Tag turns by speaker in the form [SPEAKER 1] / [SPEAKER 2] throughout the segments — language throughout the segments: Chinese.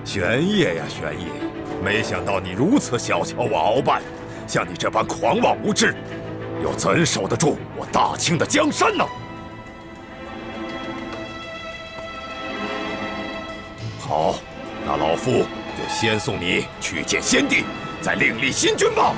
[SPEAKER 1] 玄烨呀，玄烨，没想到你如此小瞧我鳌拜，像你这般狂妄无知，又怎守得住我大清的江山呢？好，那老夫就先送你去见先帝，再另立新君吧。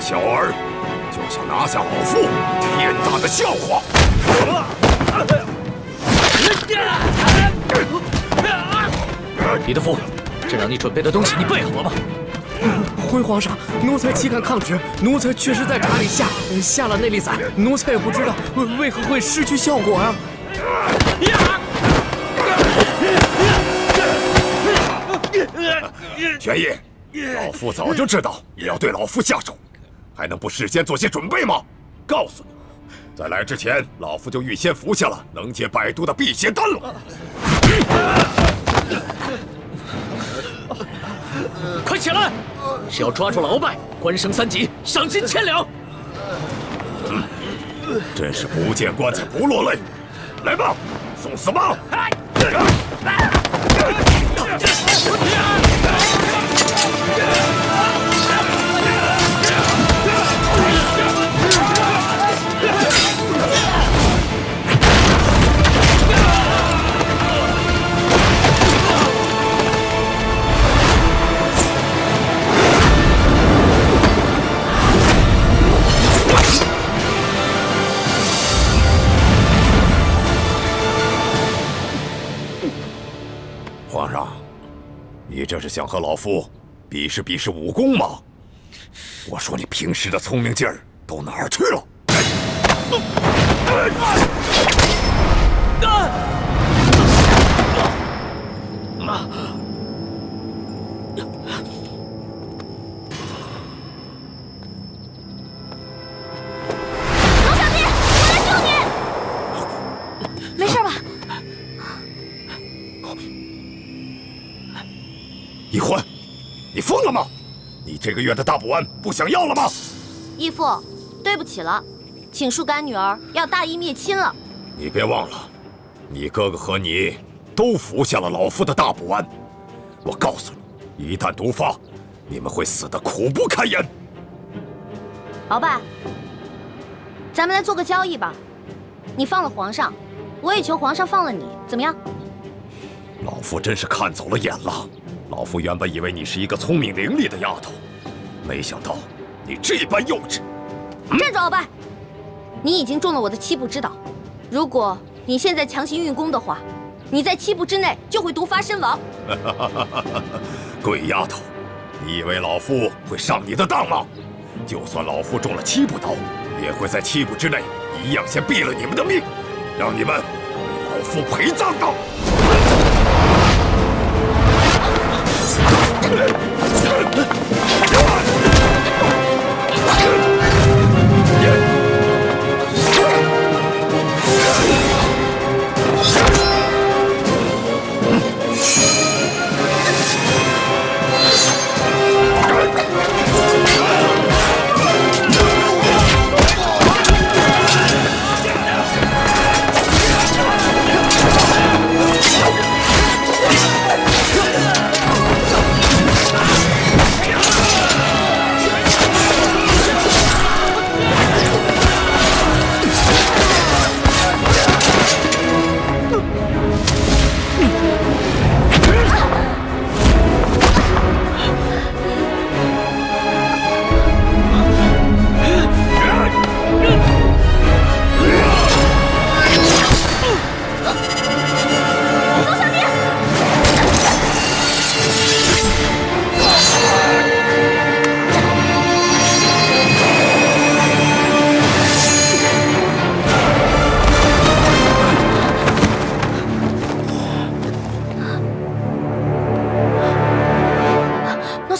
[SPEAKER 1] 小儿就想拿下老夫，天大的笑话！
[SPEAKER 2] 李德福，这让你准备的东西你备好了吗？
[SPEAKER 3] 回皇上，奴才岂敢抗旨？奴才确实在茶里下了内力散，奴才也不知道为何会失去效果呀。
[SPEAKER 1] 玄烨，老夫早就知道你要对老夫下手，还能不事先做些准备吗？告诉你，在来之前，老夫就预先服下了能解百毒的辟邪丹了。
[SPEAKER 2] 快起来！只要抓住了鳌拜，官升3级，赏金1000两。
[SPEAKER 1] 真是不见棺材不落泪。来吧，送死吧！皇上，你这是想和老夫比试武功吗？我说你平时的聪明劲儿都哪儿去了？
[SPEAKER 4] 龙小弟，我来救你！没事吧？
[SPEAKER 1] 易欢，你疯了吗？你这个月的大补丸不想要了吗？
[SPEAKER 4] 义父，对不起了，请恕干女儿要大义灭亲了。
[SPEAKER 1] 你别忘了，你哥哥和你都服下了老夫的大补丸。我告诉你，一旦毒发，你们会死得苦不堪言。
[SPEAKER 4] 鳌拜，咱们来做个交易吧，你放了皇上，我也求皇上放了你，怎么样？
[SPEAKER 1] 老夫真是看走了眼了。老夫原本以为你是一个聪明伶俐的丫头，没想到你这般幼稚。
[SPEAKER 4] 站住，鳌拜！你已经中了我的7步之岛，如果你现在强行运功的话，你在7步之内就会毒发身亡。
[SPEAKER 1] 鬼丫头，你以为老夫会上你的当吗？就算老夫中了7步刀，也会在7步之内一样先毙了你们的命，让你们为老夫陪葬的。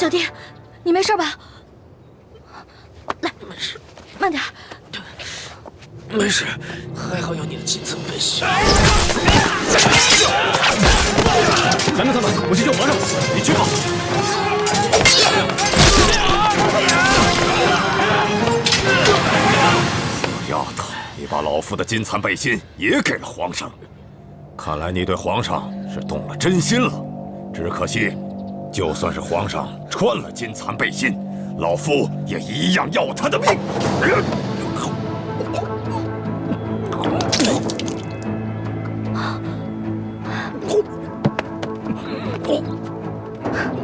[SPEAKER 4] 小弟，你没事吧？来，慢点。
[SPEAKER 2] 没事，还好有你的金层背心。
[SPEAKER 3] 拦住他们，我去救皇上。
[SPEAKER 2] 你去吧。
[SPEAKER 1] 丫头，你把老夫的金蚕背心也给了皇上，看来你对皇上是动了真心了。只可惜，就算是皇上穿了金蚕背心，老夫也一样要他的命。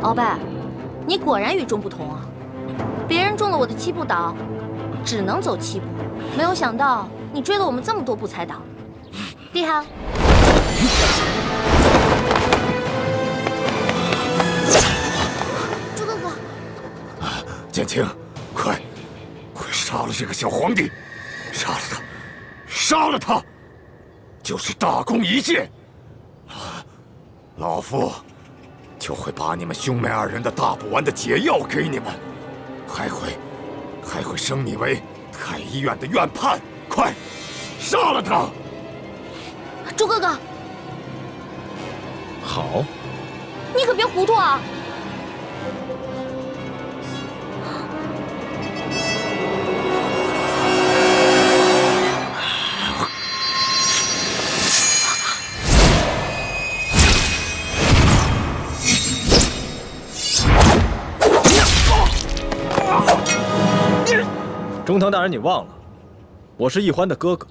[SPEAKER 4] 鳌拜，你果然与众不同啊！别人中了我的七步倒，只能走7步，没有想到你追了我们这么多步才倒，厉害啊！朱哥哥，
[SPEAKER 1] 剑青，快杀了这个小皇帝，杀了他，杀了他，就是大功一件。老夫就会把你们兄妹2人的大补丸的解药给你们，还会升你为太医院的院判。快，杀了他！
[SPEAKER 4] 朱哥哥，
[SPEAKER 2] 好，
[SPEAKER 4] 你可别糊涂啊！
[SPEAKER 5] 中堂大人，你忘了，我是奕欢的哥哥，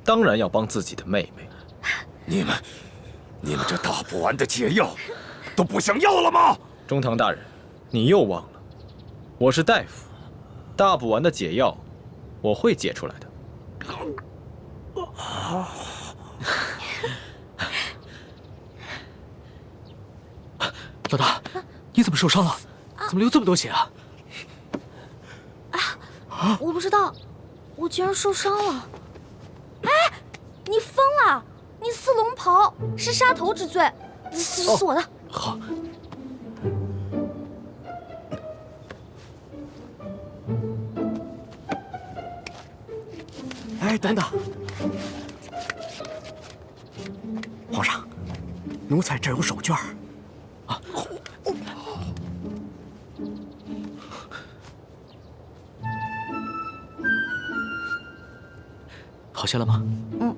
[SPEAKER 5] 当然要帮自己的妹妹。
[SPEAKER 1] 你们这大补丸的解药都不想要了吗？
[SPEAKER 5] 中堂大人，你又忘了，我是大夫，大补丸的解药我会解出来的。
[SPEAKER 2] 老大，你怎么受伤了？怎么流这么多血啊？
[SPEAKER 4] 我不知道，我居然受伤了。哎，你疯了！你撕龙袍是杀头之罪，死我的！
[SPEAKER 2] 好。
[SPEAKER 3] 哎，等等，皇上，奴才这有手绢儿。
[SPEAKER 2] 好些了吗？
[SPEAKER 4] 嗯。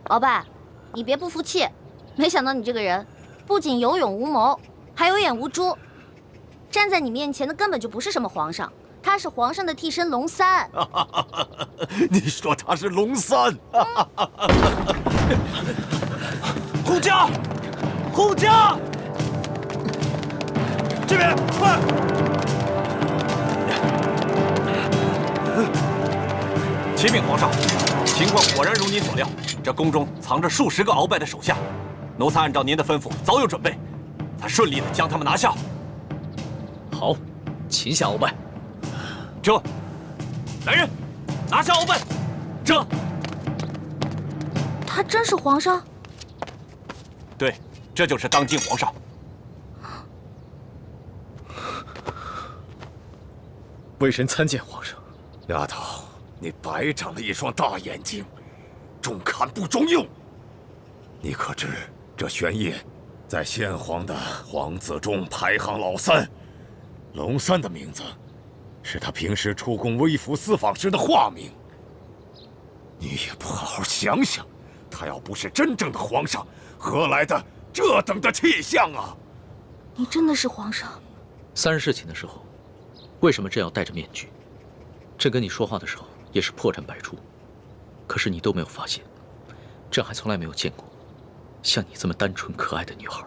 [SPEAKER 4] 鳌拜，你别不服气，没想到你这个人不仅有勇无谋，还有眼无珠。站在你面前的根本就不是什么皇上，他是皇上的替身龙三。
[SPEAKER 1] 你说他是龙三？
[SPEAKER 2] 护驾，护驾！这边，快！
[SPEAKER 6] 启禀皇上，情况果然如您所料，这宫中藏着数十个鳌拜的手下，奴才按照您的吩咐早有准备，才顺利的将他们拿下。
[SPEAKER 2] 好，擒下鳌拜。
[SPEAKER 6] 这，来人，拿下鳌拜。这，
[SPEAKER 4] 他真是皇上？
[SPEAKER 6] 对，这就是当今皇上。
[SPEAKER 5] 微臣参见皇上。
[SPEAKER 1] 丫头，你白长了一双大眼睛，中看不中用。你可知这玄烨在先皇的皇子中排行老3，龙三的名字是他平时出宫微服私访时的化名。你也不好好想想，他要不是真正的皇上，何来的这等的气象啊？
[SPEAKER 4] 你真的是皇上
[SPEAKER 2] ？3日侍寝的时候，为什么朕要戴着面具？朕跟你说话的时候也是破绽百出，可是你都没有发现。朕还从来没有见过像你这么单纯可爱的女孩。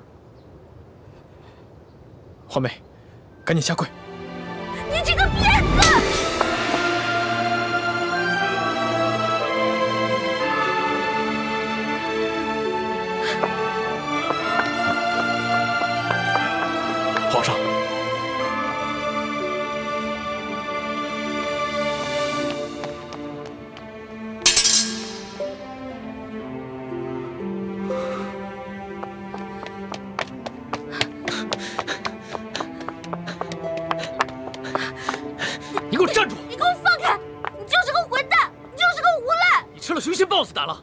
[SPEAKER 5] 华妹，赶紧下跪！
[SPEAKER 4] 你这个骗子！
[SPEAKER 2] 皇上，给我站住！
[SPEAKER 4] 你给我放开！你就是个混蛋，你就是个无赖！
[SPEAKER 2] 你吃了雄心豹子胆了！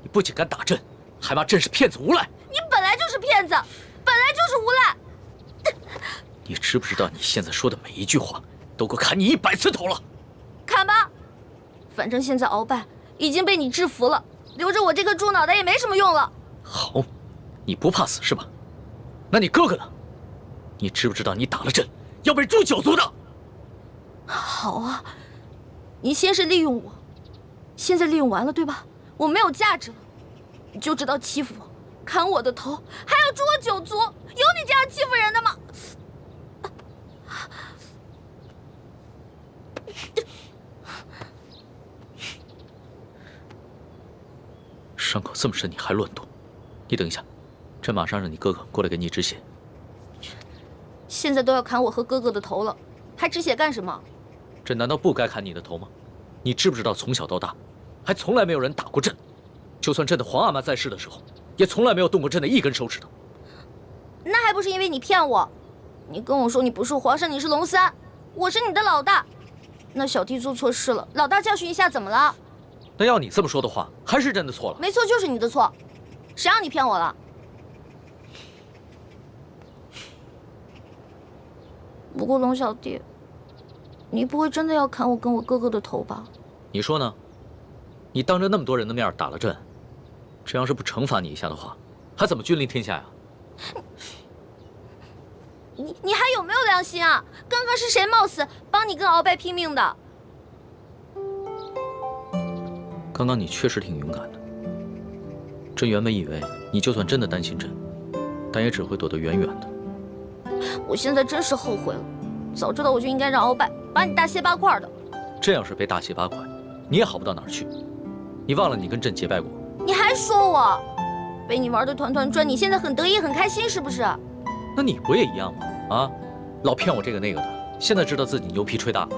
[SPEAKER 2] 你不仅敢打朕，还骂朕是骗子无赖！
[SPEAKER 4] 你本来就是骗子，本来就是无赖！
[SPEAKER 2] 你知不知道你现在说的每一句话，都够砍你100次头了？
[SPEAKER 4] 砍吧，反正现在鳌拜已经被你制服了，留着我这个猪脑袋也没什么用了。
[SPEAKER 2] 好，你不怕死是吧？那你哥哥呢？你知不知道你打了朕，要被诛9族的？
[SPEAKER 4] 好啊，你先是利用我，现在利用完了对吧？我没有价值了，你就知道欺负我，砍我的头，还要诛我9族，有你这样欺负人的吗？
[SPEAKER 2] 伤口这么深，你还乱动？你等一下，朕马上让你哥哥过来给你止血。
[SPEAKER 4] 现在都要砍我和哥哥的头了，还止血干什么？
[SPEAKER 2] 朕难道不该砍你的头吗？你知不知道从小到大，还从来没有人打过朕，就算朕的皇阿玛在世的时候，也从来没有动过朕的一根手指头。
[SPEAKER 4] 那还不是因为你骗我？你跟我说你不是皇上，你是龙三，我是你的老大。那小弟做错事了，老大教训一下怎么了？
[SPEAKER 2] 那要你这么说的话，还是朕的错了。
[SPEAKER 4] 没错，就是你的错，谁让你骗我了？不过龙小弟，你不会真的要砍我跟我哥哥的头吧？
[SPEAKER 2] 你说呢？你当着那么多人的面打了朕，这要是不惩罚你一下的话，还怎么君临天下呀？
[SPEAKER 4] 你还有没有良心啊？刚刚是谁冒死帮你跟鳌拜拼命的？
[SPEAKER 2] 刚刚你确实挺勇敢的。朕原本以为你就算真的担心朕，但也只会躲得远远的。
[SPEAKER 4] 我现在真是后悔了，早知道我就应该让鳌拜把你大卸8块的。
[SPEAKER 2] 朕要是被大卸8块，你也好不到哪儿去。你忘了你跟朕结拜过？
[SPEAKER 4] 你还说我被你玩得团团转，你现在很得意很开心是不是？
[SPEAKER 2] 那你不也一样吗？啊，老骗我这个那个的，现在知道自己牛皮吹大了。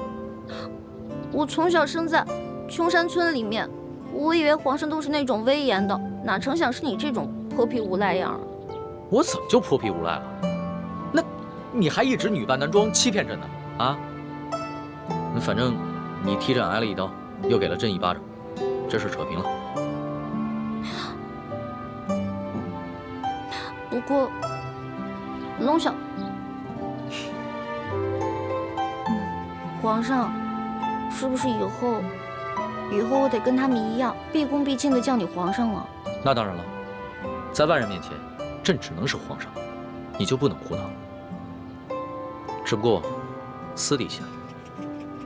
[SPEAKER 4] 我从小生在穷山村里面，我以为皇上都是那种威严的，哪成想是你这种泼皮无赖样啊！
[SPEAKER 2] 我怎么就泼皮无赖了？那你还一直女扮男装欺骗朕呢？啊？那反正你踢朕挨了一刀，又给了朕1巴掌，这事扯平了。
[SPEAKER 4] 不过，龙小，皇上，是不是以后我得跟他们一样，毕恭毕敬的叫你皇上了？
[SPEAKER 2] 那当然了，在外人面前，朕只能是皇上，你就不能胡闹。只不过，私底下，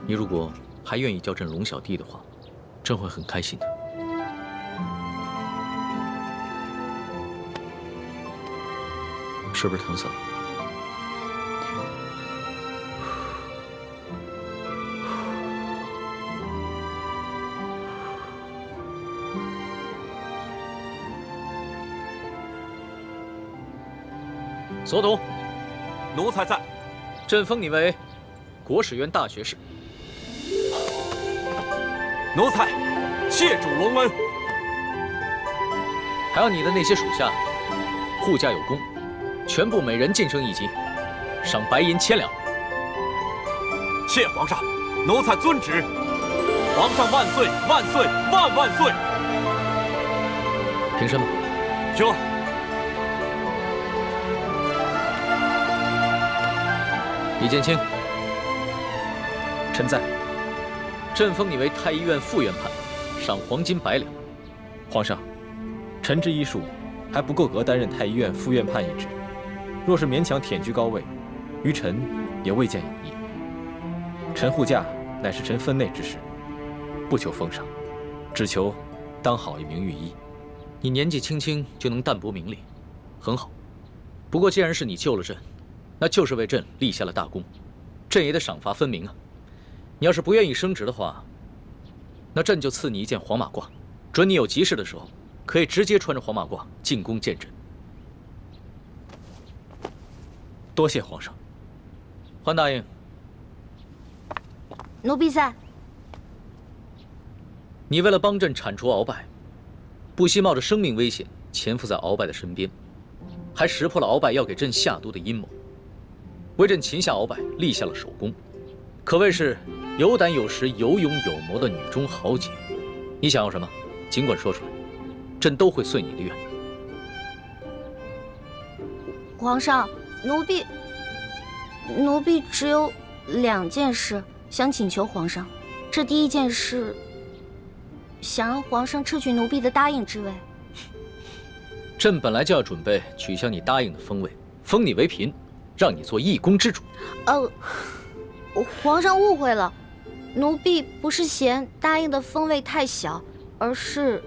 [SPEAKER 2] 你如果还愿意叫朕龙小弟的话，朕会很开心的。是不是疼死了？所统，
[SPEAKER 6] 奴才在。
[SPEAKER 2] 朕封你为国史院大学士。
[SPEAKER 6] 奴才谢主隆恩。
[SPEAKER 2] 还有你的那些属下，护驾有功，全部每人晋升1级，赏白银1000两。
[SPEAKER 6] 谢皇上，奴才遵旨。皇上万岁万岁万万岁！
[SPEAKER 2] 平身吧。
[SPEAKER 6] 这。
[SPEAKER 2] 李建清，
[SPEAKER 5] 臣在。
[SPEAKER 2] 朕封你为太医院副院判，赏黄金100两。
[SPEAKER 5] 皇上，臣之医术还不够格担任太医院副院判一职，若是勉强忝居高位，于臣也未见有益。臣护驾乃是臣分内之事，不求封赏，只求当好一名御医。
[SPEAKER 2] 你年纪轻轻就能淡泊名利，很好。不过既然是你救了朕，那就是为朕立下了大功，朕也得赏罚分明啊。你要是不愿意升职的话，那朕就赐你一件黄马褂，准你有急事的时候，可以直接穿着黄马褂进宫见朕。
[SPEAKER 5] 多谢皇上。
[SPEAKER 2] 桓大爷，
[SPEAKER 4] 奴婢在。
[SPEAKER 2] 你为了帮朕铲除鳌拜，不惜冒着生命危险潜伏在鳌拜的身边，还识破了鳌拜要给朕下毒的阴谋，为朕擒下鳌拜立下了首功，可谓是有胆有识、有勇有谋的女中豪杰。你想要什么，尽管说出来，朕都会遂你的愿。
[SPEAKER 4] 皇上，奴婢只有2件事想请求皇上。这第一件事，想让皇上撤去奴婢的答应之位。
[SPEAKER 2] 朕本来就要准备取消你答应的封位，封你为嫔，让你做一宫之主。
[SPEAKER 4] 皇上误会了，奴婢不是嫌答应的封位太小，而是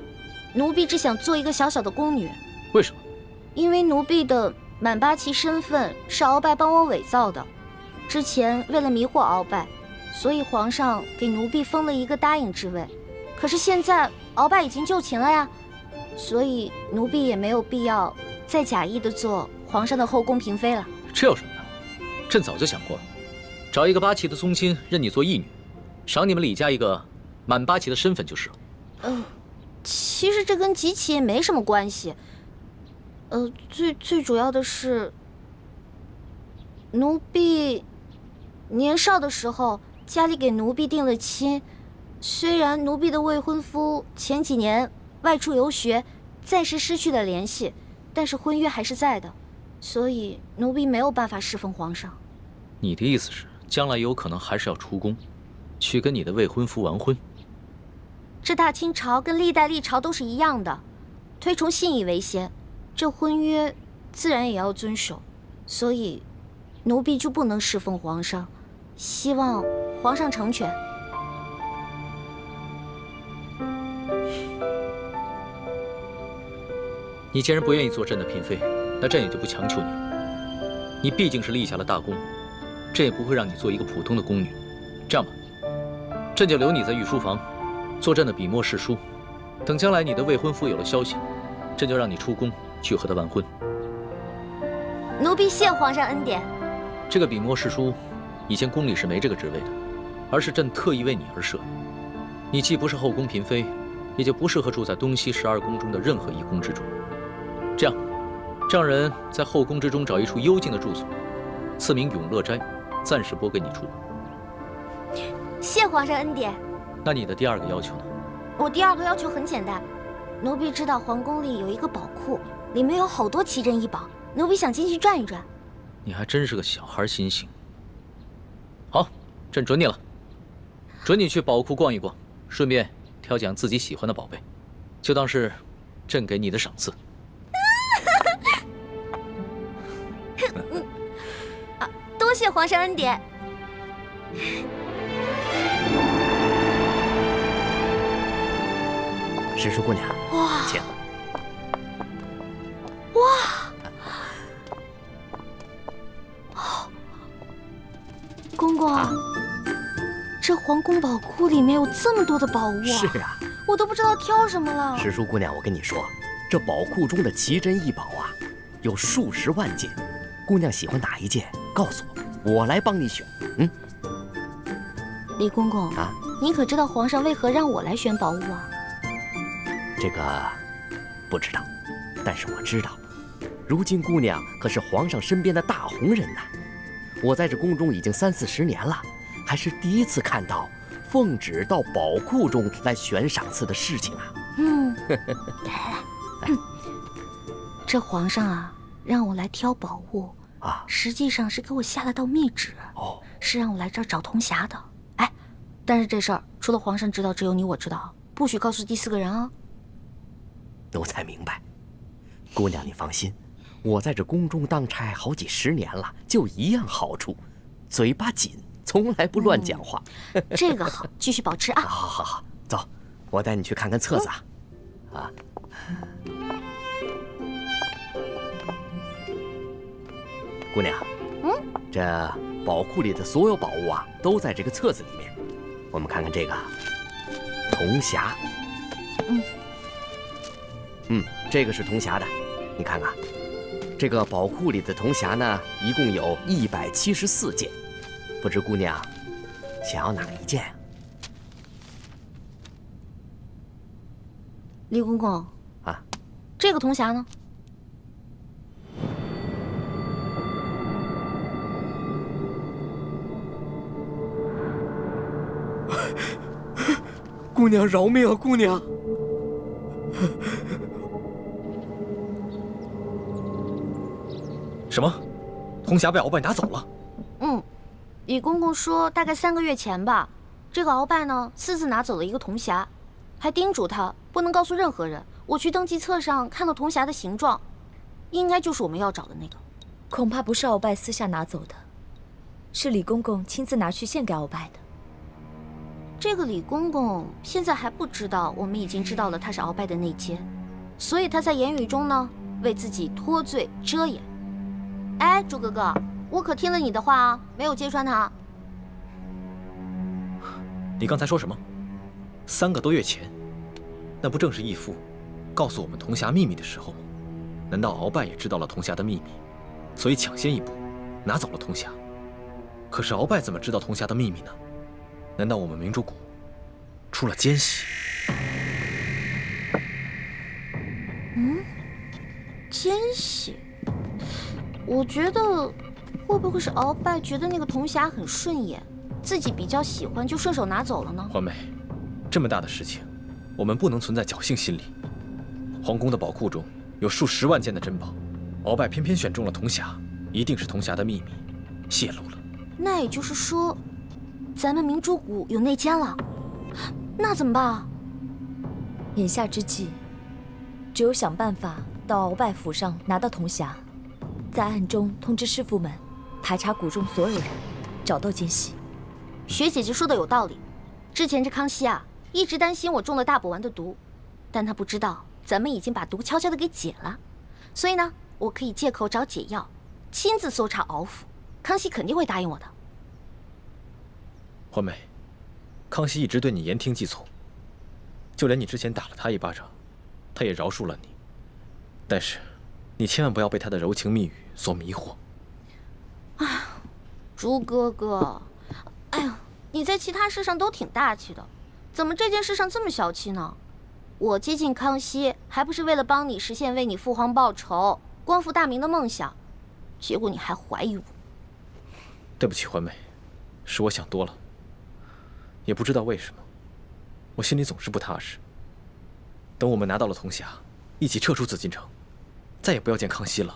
[SPEAKER 4] 奴婢只想做一个小小的宫女。
[SPEAKER 2] 为什么？
[SPEAKER 4] 因为奴婢的满八旗身份是鳌拜帮我伪造的，之前为了迷惑鳌拜，所以皇上给奴婢封了一个答应之位。可是现在鳌拜已经就擒了呀，所以奴婢也没有必要再假意的做皇上的后宫嫔妃了。
[SPEAKER 2] 这有什么的？朕早就想过了，找一个八旗的宗亲认你做义女，赏你们李家一个满八旗的身份就是了。
[SPEAKER 4] 其实这跟几起也没什么关系。最主要的是，奴婢年少的时候家里给奴婢定了亲，虽然奴婢的未婚夫前几年外出游学，暂时失去了联系，但是婚约还是在的，所以奴婢没有办法侍奉皇上。
[SPEAKER 2] 你的意思是，将来有可能还是要出宫，去跟你的未婚夫完婚？
[SPEAKER 4] 这大清朝跟历代历朝都是一样的，推崇信义为先，这婚约自然也要遵守，所以奴婢就不能侍奉皇上，希望皇上成全。
[SPEAKER 2] 你既然不愿意做朕的嫔妃，那朕也就不强求你了。你毕竟是立下了大功，朕也不会让你做一个普通的宫女。这样吧，朕就留你在御书房，做朕的笔墨侍书。等将来你的未婚夫有了消息，朕就让你出宫去和他完婚。
[SPEAKER 4] 奴婢谢皇上恩典。
[SPEAKER 2] 这个笔墨侍书，以前宫里是没这个职位的，而是朕特意为你而设。你既不是后宫嫔妃，也就不适合住在东西12宫中的任何一宫之中。这样，让人在后宫之中找一处幽静的住所，赐名永乐斋，暂时拨给你住。
[SPEAKER 4] 谢皇上恩典。
[SPEAKER 2] 那你的第2个要求呢？
[SPEAKER 4] 我第2个要求很简单，奴婢知道皇宫里有一个宝库，里面有好多奇珍异宝，奴婢想进去转一转。
[SPEAKER 2] 你还真是个小孩心性。好，朕准你了，准你去宝库逛一逛，顺便挑拣自己喜欢的宝贝，就当是朕给你的赏赐。
[SPEAKER 4] 多谢皇上恩典。
[SPEAKER 3] 石叔姑娘，
[SPEAKER 4] 哇，
[SPEAKER 3] 请。
[SPEAKER 4] 公公，这皇宫宝库里面有这么多的宝物啊！
[SPEAKER 3] 是啊，
[SPEAKER 4] 我都不知道挑什么了。
[SPEAKER 3] 石叔姑娘，我跟你说，这宝库中的奇珍异宝啊，有数十万件。姑娘喜欢哪一件，告诉我，我来帮你选。
[SPEAKER 4] 李公公
[SPEAKER 3] 啊，
[SPEAKER 4] 您可知道皇上为何让我来选宝物啊？
[SPEAKER 3] 这个不知道，但是我知道，如今姑娘可是皇上身边的大红人呐。我在这宫中已经30、40年了，还是第一次看到奉旨到宝库中来选赏赐的事情啊。
[SPEAKER 4] 来，这皇上啊，让我来挑宝物
[SPEAKER 3] 啊，
[SPEAKER 4] 实际上是给我下了道密旨，是让我来这儿找铜匣的。哎，但是这事儿除了皇上知道，只有你我知道，不许告诉第4个人啊。
[SPEAKER 3] 奴才明白，姑娘你放心，我在这宫中当差好几10年了，就一样好处，嘴巴紧，从来不乱讲话。
[SPEAKER 4] 这个好，继续保持啊。
[SPEAKER 3] 好，走，我带你去看看册子啊。姑娘，这宝库里的所有宝物啊，都在这个册子里面。我们看看这个铜匣，这个是铜匣的，你看看，这个宝库里的铜匣呢，一共有174件，不知姑娘想要哪一件啊？
[SPEAKER 4] 李公公
[SPEAKER 3] 啊，
[SPEAKER 4] 这个铜匣呢？
[SPEAKER 3] 姑娘饶命啊，姑娘！
[SPEAKER 5] 什么？铜匣被鳌拜拿走了？
[SPEAKER 4] 嗯，李公公说大概3个月前吧，这个鳌拜呢私自拿走了一个铜匣，还叮嘱他不能告诉任何人。我去登记册上看到铜匣的形状，应该就是我们要找的那个。
[SPEAKER 7] 恐怕不是鳌拜私下拿走的，是李公公亲自拿去献给鳌拜的。
[SPEAKER 4] 这个李公公现在还不知道我们已经知道了他是鳌拜的内奸，所以他在言语中呢为自己脱罪遮掩。哎，朱哥哥，我可听了你的话啊，没有揭穿他。
[SPEAKER 5] 你刚才说什么？3个多月前，那不正是义父告诉我们铜匣秘密的时候吗？难道鳌拜也知道了铜匣的秘密，所以抢先一步拿走了铜匣？可是鳌拜怎么知道铜匣的秘密呢？难道我们明珠谷出了奸细？
[SPEAKER 4] 奸细？我觉得会不会是鳌拜觉得那个铜匣很顺眼，自己比较喜欢，就顺手拿走了呢？
[SPEAKER 5] 环妹，这么大的事情，我们不能存在侥幸心理。皇宫的宝库中有数10万件的珍宝，鳌拜偏偏选中了铜匣，一定是铜匣的秘密泄露了。
[SPEAKER 4] 那也就是说，咱们明珠谷有内奸了，那怎么办啊？
[SPEAKER 7] 眼下之计，只有想办法到鳌拜府上拿到铜匣，在暗中通知师傅们排查谷中所有人，找到奸细。
[SPEAKER 4] 学姐姐说的有道理，之前这康熙啊，一直担心我中了大补丸的毒，但他不知道咱们已经把毒悄悄的给解了，所以呢，我可以借口找解药，亲自搜查鳌府，康熙肯定会答应我的。
[SPEAKER 5] 环妹，康熙一直对你言听计从，就连你之前打了他一巴掌，他也饶恕了你。但是，你千万不要被他的柔情蜜语所迷惑。
[SPEAKER 4] 朱哥哥，哎呀，你在其他事上都挺大气的，怎么这件事上这么小气呢？我接近康熙，还不是为了帮你实现为你父皇报仇、光复大明的梦想，结果你还怀疑我。
[SPEAKER 5] 对不起，环妹，是我想多了。也不知道为什么，我心里总是不踏实。等我们拿到了铜匣，一起撤出紫禁城，再也不要见康熙了，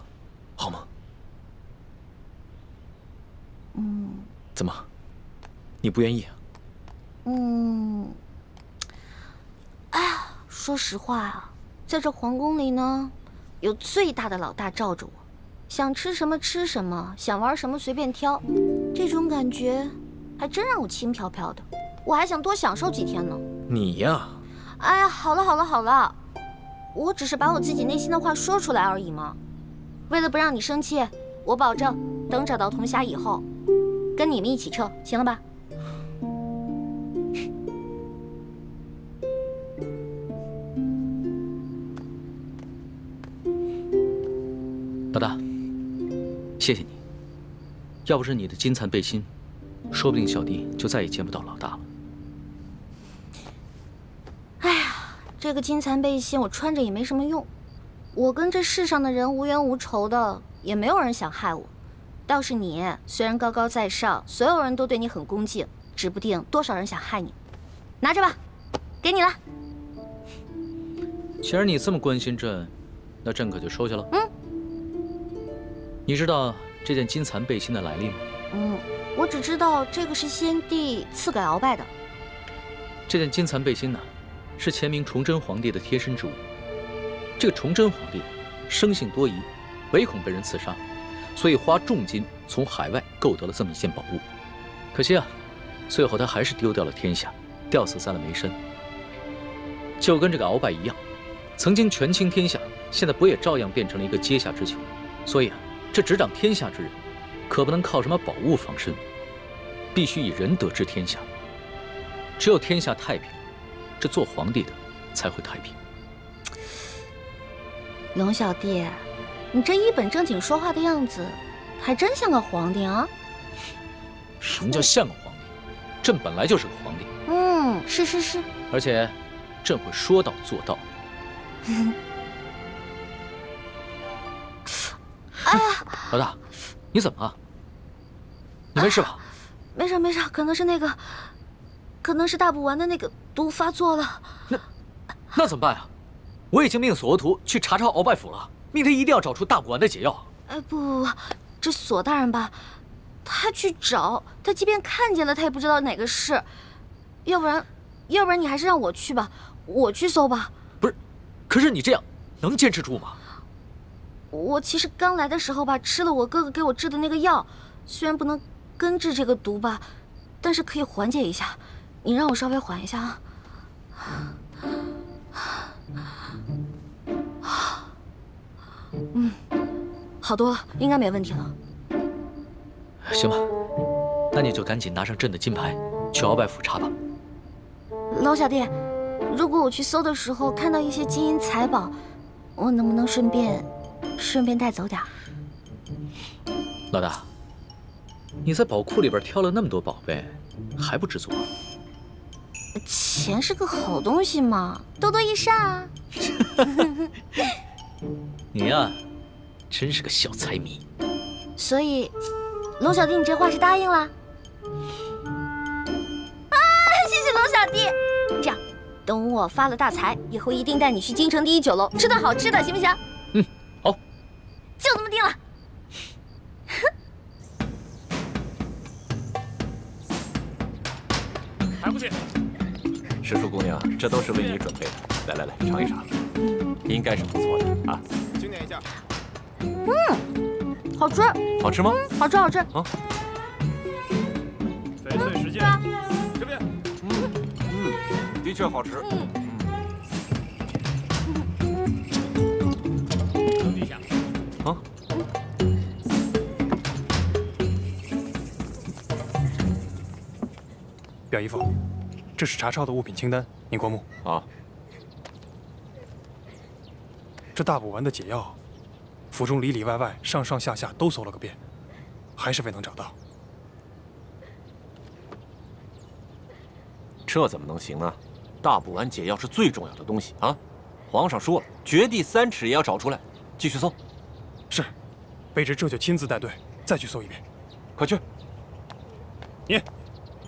[SPEAKER 5] 好吗？怎么，你不愿意啊？
[SPEAKER 4] 哎呀，说实话啊，在这皇宫里呢，有最大的老大罩着我，想吃什么吃什么，想玩什么随便挑，这种感觉还真让我轻飘飘的。我还想多享受几天呢。
[SPEAKER 5] 你呀，
[SPEAKER 4] 哎呀，好了好了好了，我只是把我自己内心的话说出来而已嘛。为了不让你生气，我保证等找到铜匣以后，跟你们一起撤，行了吧？
[SPEAKER 2] 老大，谢谢你。要不是你的金蚕背心，说不定小弟就再也见不到老大了。
[SPEAKER 4] 哎呀，这个金蚕背心我穿着也没什么用，我跟这世上的人无冤无仇的，也没有人想害我。倒是你，虽然高高在上，所有人都对你很恭敬，指不定多少人想害你。拿着吧，给你了。
[SPEAKER 2] 既然你这么关心朕，那朕可就收下了。你知道这件金蚕背心的来历吗？
[SPEAKER 4] 我只知道这个是先帝赐给鳌拜的。
[SPEAKER 2] 这件金蚕背心呢，是前明崇祯皇帝的贴身之物。这个崇祯皇帝生性多疑，唯恐被人刺杀，所以花重金从海外购得了这么一件宝物。可惜啊，最后他还是丢掉了天下，吊死在了眉山。就跟这个鳌拜一样，曾经权倾天下，现在不也照样变成了一个阶下之囚？所以啊，这执掌天下之人，可不能靠什么宝物防身，必须以仁德治天下。只有天下太平，这做皇帝的才会太平。
[SPEAKER 4] 龙小弟，你这一本正经说话的样子，还真像个皇帝啊！
[SPEAKER 2] 什么叫像个皇帝？朕本来就是个皇帝。
[SPEAKER 4] 是，
[SPEAKER 2] 而且，朕会说到做到。
[SPEAKER 4] 哎呀，
[SPEAKER 2] 老大，你怎么了？你没事吧？
[SPEAKER 4] 没事，可能是那个可能是大补丸的那个毒发作了。
[SPEAKER 2] 那怎么办啊？我已经命索额图去查杈鳌拜府了，命他一定要找出大补丸的解药。
[SPEAKER 4] 哎，不，这索大人吧，他去找，他即便看见了，他也不知道哪个是。要不然你还是让我去吧，我去搜吧。
[SPEAKER 2] 不是，可是你这样能坚持住吗？
[SPEAKER 4] 我其实刚来的时候吧，吃了我哥哥给我制的那个药，虽然不能根治这个毒吧，但是可以缓解一下。你让我稍微缓一下啊。好多了，应该没问题了。
[SPEAKER 2] 行吧，那你就赶紧拿上朕的金牌，去鳌拜府查吧。
[SPEAKER 4] 老小弟，如果我去搜的时候看到一些金银财宝，我能不能顺便带走点儿？
[SPEAKER 2] 老大，你在宝库里边挑了那么多宝贝，还不知足？
[SPEAKER 4] 钱是个好东西嘛，多多益善啊。
[SPEAKER 2] 你呀，真是个小财迷。
[SPEAKER 4] 所以，龙小弟，你这话是答应了？啊，谢谢龙小弟。这样，等我发了大财以后，一定带你去京城第一酒楼吃顿好吃的，行不行？
[SPEAKER 2] 嗯，好，
[SPEAKER 4] 就这么定了。
[SPEAKER 6] 还不去？
[SPEAKER 5] 石树姑娘，这都是为你准备的。来来来，尝一尝，应该是不错的啊。
[SPEAKER 6] 经典一下。
[SPEAKER 4] 好吃。
[SPEAKER 5] 好吃吗？
[SPEAKER 4] 好吃好吃。
[SPEAKER 5] 啊。
[SPEAKER 6] 翡翠时间，这边。的确好吃。等一下。
[SPEAKER 5] 啊。
[SPEAKER 8] 表姨夫，这是查抄的物品清单，您过目。
[SPEAKER 5] 啊。
[SPEAKER 8] 这大补丸的解药，府中里里外外、上上下下都搜了个遍，还是未能找到。
[SPEAKER 5] 这怎么能行呢？大补丸解药是最重要的东西啊！皇上说了，掘地3尺也要找出来。继续搜。
[SPEAKER 8] 是，卑职这就亲自带队再去搜一遍。
[SPEAKER 5] 快去。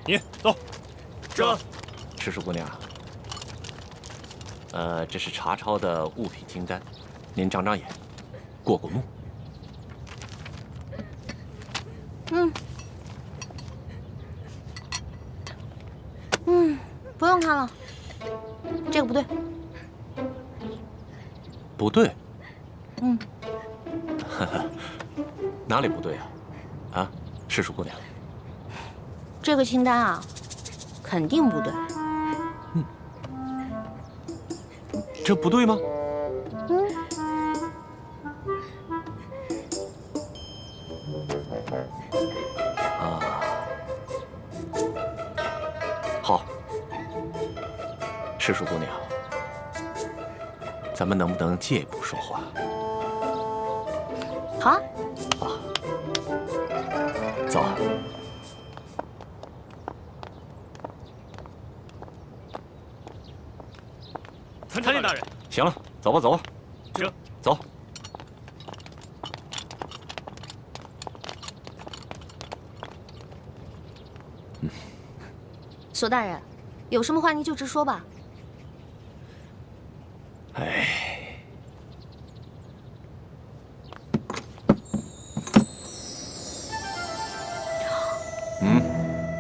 [SPEAKER 8] 你走。
[SPEAKER 6] 这。
[SPEAKER 5] 赤树姑娘，这是查抄的物品清单，您长长眼，过过目。
[SPEAKER 4] 不用看了，这个不对。
[SPEAKER 5] 不对。哪里不对啊？啊，赤树姑娘。
[SPEAKER 4] 这个清单啊，肯定不对。
[SPEAKER 5] 这不对吗？好，赤树姑娘，咱们能不能借一步说话？
[SPEAKER 4] 好啊。
[SPEAKER 5] 走。
[SPEAKER 6] 参见大人。
[SPEAKER 5] 行了，走吧，走吧。
[SPEAKER 6] 这，
[SPEAKER 5] 走。
[SPEAKER 4] 索大人，有什么话您就直说吧。
[SPEAKER 5] 哎。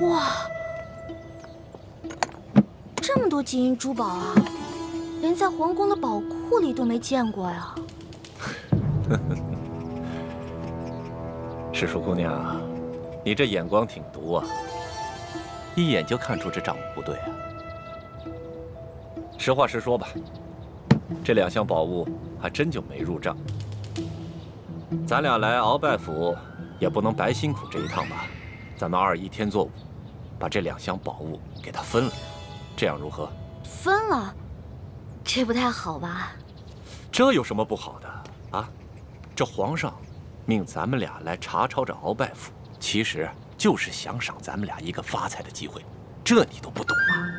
[SPEAKER 4] 哇，这么多金银珠宝啊，连在皇宫的宝库里都没见过呀。
[SPEAKER 5] 赤树姑娘，你这眼光挺毒啊，一眼就看出这账目不对啊。实话实说吧，这2箱宝物还真就没入账。咱俩来鳌拜府，也不能白辛苦这一趟吧？咱们2:1天作5，把这2箱宝物给他分了，这样如何？
[SPEAKER 4] 分了，这不太好吧？
[SPEAKER 5] 这有什么不好的啊？这皇上命咱们俩来查抄这鳌拜府，其实就是想赏咱们俩一个发财的机会，这你都不懂吗？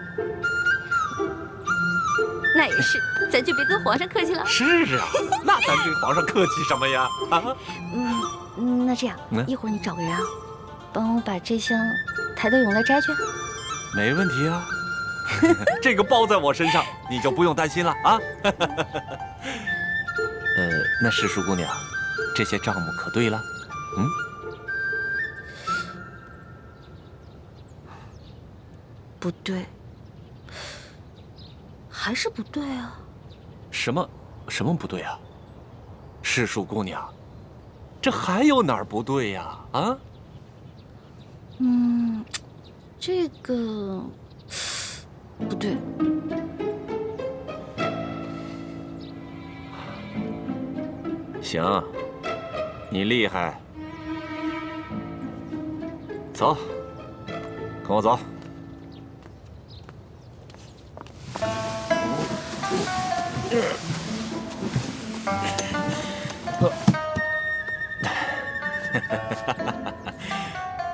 [SPEAKER 4] 那也是，咱就别跟皇上客气了。
[SPEAKER 5] 是啊，那咱跟皇上客气什么呀？啊？
[SPEAKER 4] 那这样，一会儿你找个人啊，帮我把这箱抬到永乐斋去。
[SPEAKER 6] 没问题啊。这个包在我身上，你就不用担心了啊。那世淑姑娘，这些账目可对了？嗯？
[SPEAKER 4] 不对，还是不对啊。
[SPEAKER 6] 什么不对啊？世淑姑娘，这还有哪儿不对呀？啊？
[SPEAKER 4] 这个不对。
[SPEAKER 6] 行，你厉害。走，跟我走。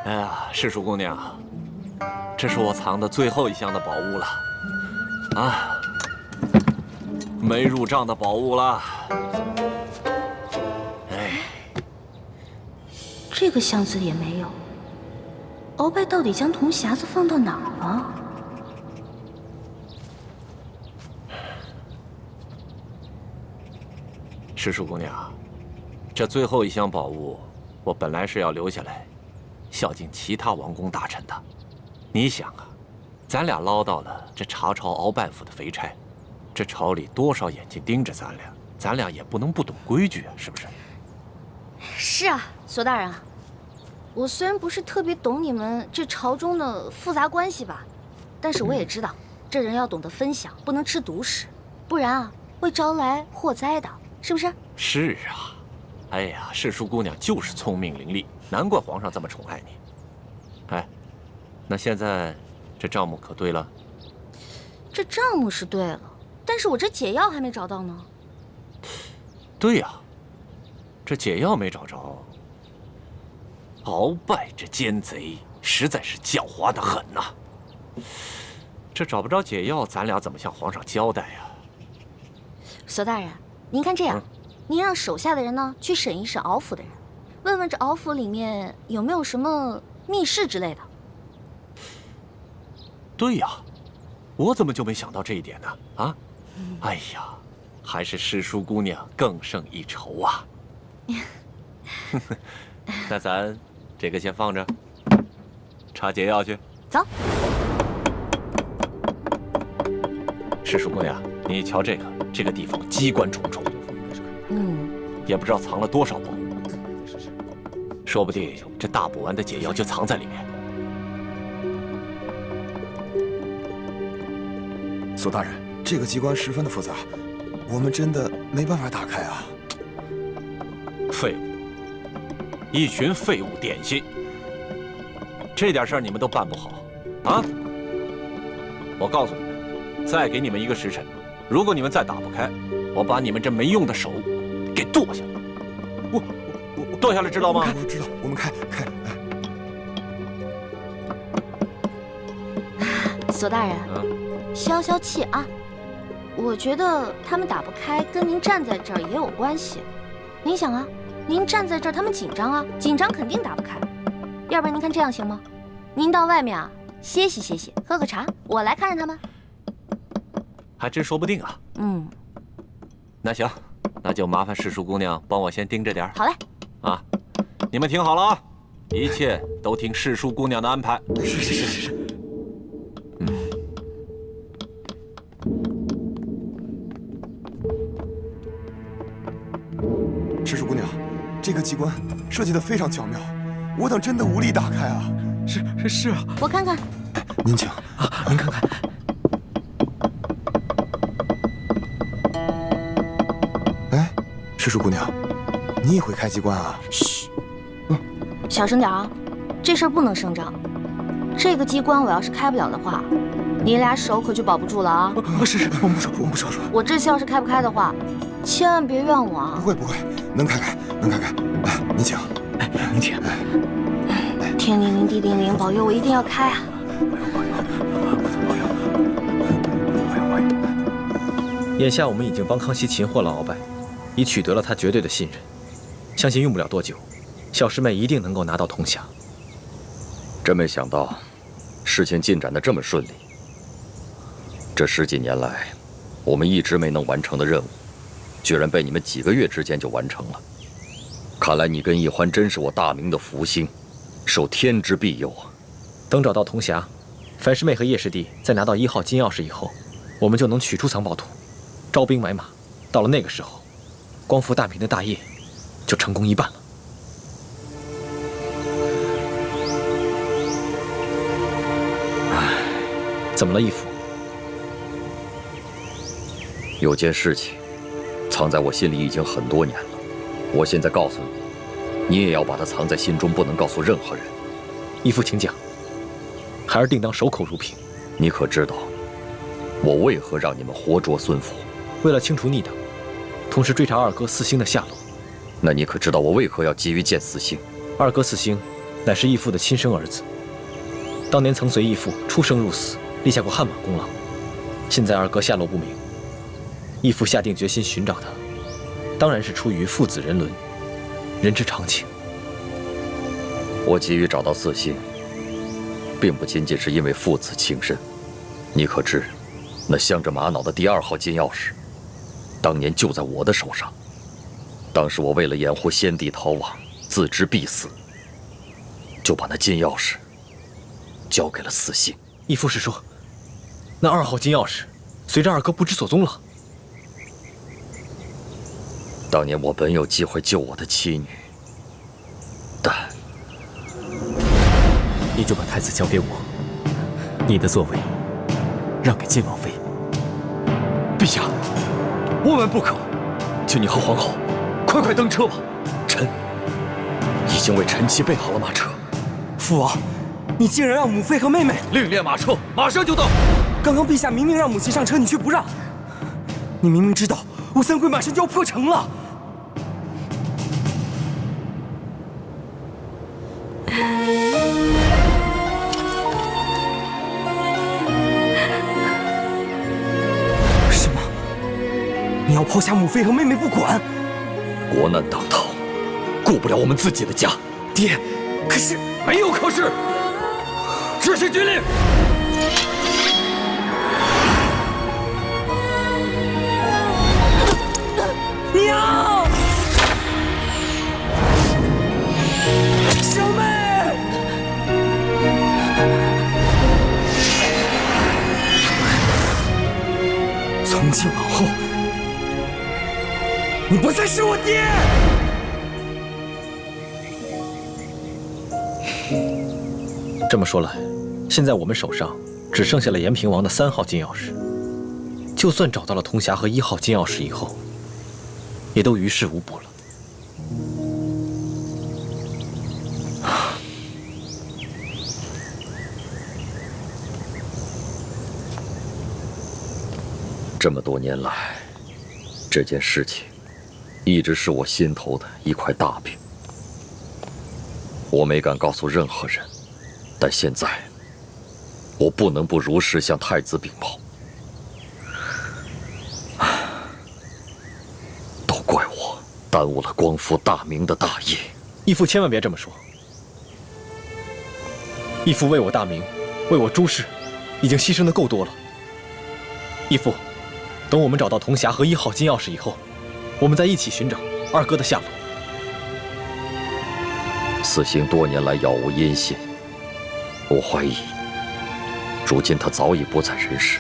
[SPEAKER 6] 哎呀，世淑姑娘，这是我藏的最后一箱的宝物了，啊，没入账的宝物了。哎，
[SPEAKER 4] 这个箱子也没有。鳌拜到底将铜匣子放到哪儿了？
[SPEAKER 6] 世淑姑娘，这最后一箱宝物，我本来是要留下来，孝敬其他王公大臣的。你想啊，咱俩捞到了这查朝鳌拜府的肥差，这朝里多少眼睛盯着咱俩也不能不懂规矩啊，是不是？
[SPEAKER 4] 是啊，索大人啊，我虽然不是特别懂你们这朝中的复杂关系吧，但是我也知道，这人要懂得分享，不能吃独食，不然啊会招来祸灾的，是不是？
[SPEAKER 6] 是啊，哎呀，世淑姑娘就是聪明伶俐，难怪皇上这么宠爱你。哎，那现在这账目可对了？
[SPEAKER 4] 这账目是对了，但是我这解药还没找到呢。
[SPEAKER 6] 对呀，这解药没找着。鳌拜这奸贼实在是狡猾得很呐！这找不着解药，咱俩怎么向皇上交代呀？
[SPEAKER 4] 索大人，您看这样，您让手下的人呢去审一审鳌府的人，问问这鳌府里面有没有什么密室之类的。
[SPEAKER 6] 对呀，我怎么就没想到这一点呢？啊，哎呀，还是世淑姑娘更胜一筹啊！那咱这个先放着，查解药去。
[SPEAKER 4] 走。
[SPEAKER 6] 世淑姑娘，你瞧这个地方机关重重，也不知道藏了多少宝物，说不定这大补丸的解药就藏在里面。
[SPEAKER 9] 索大人，这个机关十分的复杂，我们真的没办法打开啊！
[SPEAKER 6] 废物，一群废物点心，这点事儿你们都办不好啊！我告诉你们，再给你们一个时辰，如果你们再打不开，我把你们这没用的手给剁下来。我剁下来，知道吗？
[SPEAKER 9] 我知道，我们开。
[SPEAKER 4] 索大人，消消气啊！我觉得他们打不开，跟您站在这儿也有关系。您想啊，您站在这儿，他们紧张啊，紧张肯定打不开。要不然您看这样行吗？您到外面啊歇息歇息，喝个茶，我来看着他们。
[SPEAKER 6] 还真说不定啊。那行，那就麻烦世淑姑娘帮我先盯着点儿。
[SPEAKER 4] 好嘞。
[SPEAKER 6] 啊，你们听好了啊，一切都听世淑姑娘的安排。
[SPEAKER 9] 是。世淑姑娘，这个机关设计得非常巧妙，我等真的无力打开啊！
[SPEAKER 8] 是啊，
[SPEAKER 4] 我看看。
[SPEAKER 9] 您请
[SPEAKER 8] 啊，您看看。
[SPEAKER 9] 哎，世淑姑娘，你也会开机关啊？
[SPEAKER 4] 嘘，小声点啊，这事儿不能声张。这个机关我要是开不了的话，你俩手可就保不住了啊！
[SPEAKER 9] 是，我们不说。
[SPEAKER 4] 我这次要是开不开的话，千万别怨我啊！
[SPEAKER 9] 不会，能开。哎，您请。
[SPEAKER 8] 您请。
[SPEAKER 4] 天灵灵，地灵灵，保佑我一定要开啊！
[SPEAKER 5] 眼下我们已经帮康熙擒获了鳌拜，已取得了他绝对的信任，相信用不了多久，小师妹一定能够拿到铜匣。
[SPEAKER 1] 真没想到，
[SPEAKER 10] 事情进展得这么顺利。这10几年来，我们一直没能完成的任务，居然被你们几个月之间就完成了。看来你跟易欢真是我大明的福星，受天之庇佑啊！
[SPEAKER 5] 等找到铜匣，樊师妹和叶师弟再拿到1号金钥匙以后，我们就能取出藏宝图，招兵买马。到了那个时候，光复大明的大业就成功一半了。唉，怎么了，义父？
[SPEAKER 10] 有件事情藏在我心里已经很多年了，我现在告诉你，你也要把它藏在心中，不能告诉任何人。
[SPEAKER 5] 义父，请讲。孩儿定当守口如瓶。
[SPEAKER 10] 你可知道，我为何让你们活捉孙府？
[SPEAKER 5] 为了清除逆党，同时追查二哥四星的下落。
[SPEAKER 10] 那你可知道我为何要急于见四星？
[SPEAKER 5] 二哥四星乃是义父的亲生儿子，当年曾随义父出生入死，立下过汗马功劳。现在二哥下落不明，义父下定决心寻找他，当然是出于父子人伦，人之常情。
[SPEAKER 10] 我急于找到四星，并不仅仅是因为父子情深。你可知，那镶着玛瑙的第2号金钥匙，当年就在我的手上。当时我为了掩护先帝逃亡，自知必死，就把那金钥匙交给了四星。
[SPEAKER 5] 义父是说，那2号金钥匙随着二哥不知所踪了。
[SPEAKER 10] 当年我本有机会救我的妻女，但
[SPEAKER 11] 你就把太子交给我，你的座位让给晋王妃。
[SPEAKER 10] 陛下，万万不可！就你和皇后，快快登车吧。臣已经为臣妻备好了马车。
[SPEAKER 12] 父王，你竟然让母妃和妹妹
[SPEAKER 10] 另列马车，马上就到。
[SPEAKER 12] 刚刚陛下明明让母亲上车，你却不让。你明明知道我三鬼马上就要破城了。你要抛下母妃和妹妹不管？
[SPEAKER 10] 国难当头，顾不了我们自己的家。
[SPEAKER 12] 爹，可是
[SPEAKER 10] 没有可是，执行军令。
[SPEAKER 12] 娘，小妹，从今往后，你不再是我爹。
[SPEAKER 5] 这么说来，现在我们手上只剩下了延平王的3号金钥匙。就算找到了铜匣和1号金钥匙以后，也都于事无补了。
[SPEAKER 10] 这么多年来，这件事情一直是我心头的一块大饼，我没敢告诉任何人。但现在，我不能不如实向太子禀报。都怪我耽误了光复大明的大业。
[SPEAKER 5] 义父千万别这么说。义父为我大明，为我朱氏，已经牺牲的够多了。义父，等我们找到铜匣和1号金钥匙以后，我们再一起寻找二哥的下落。
[SPEAKER 10] 四星多年来杳无音信。我怀疑，如今他早已不在人世，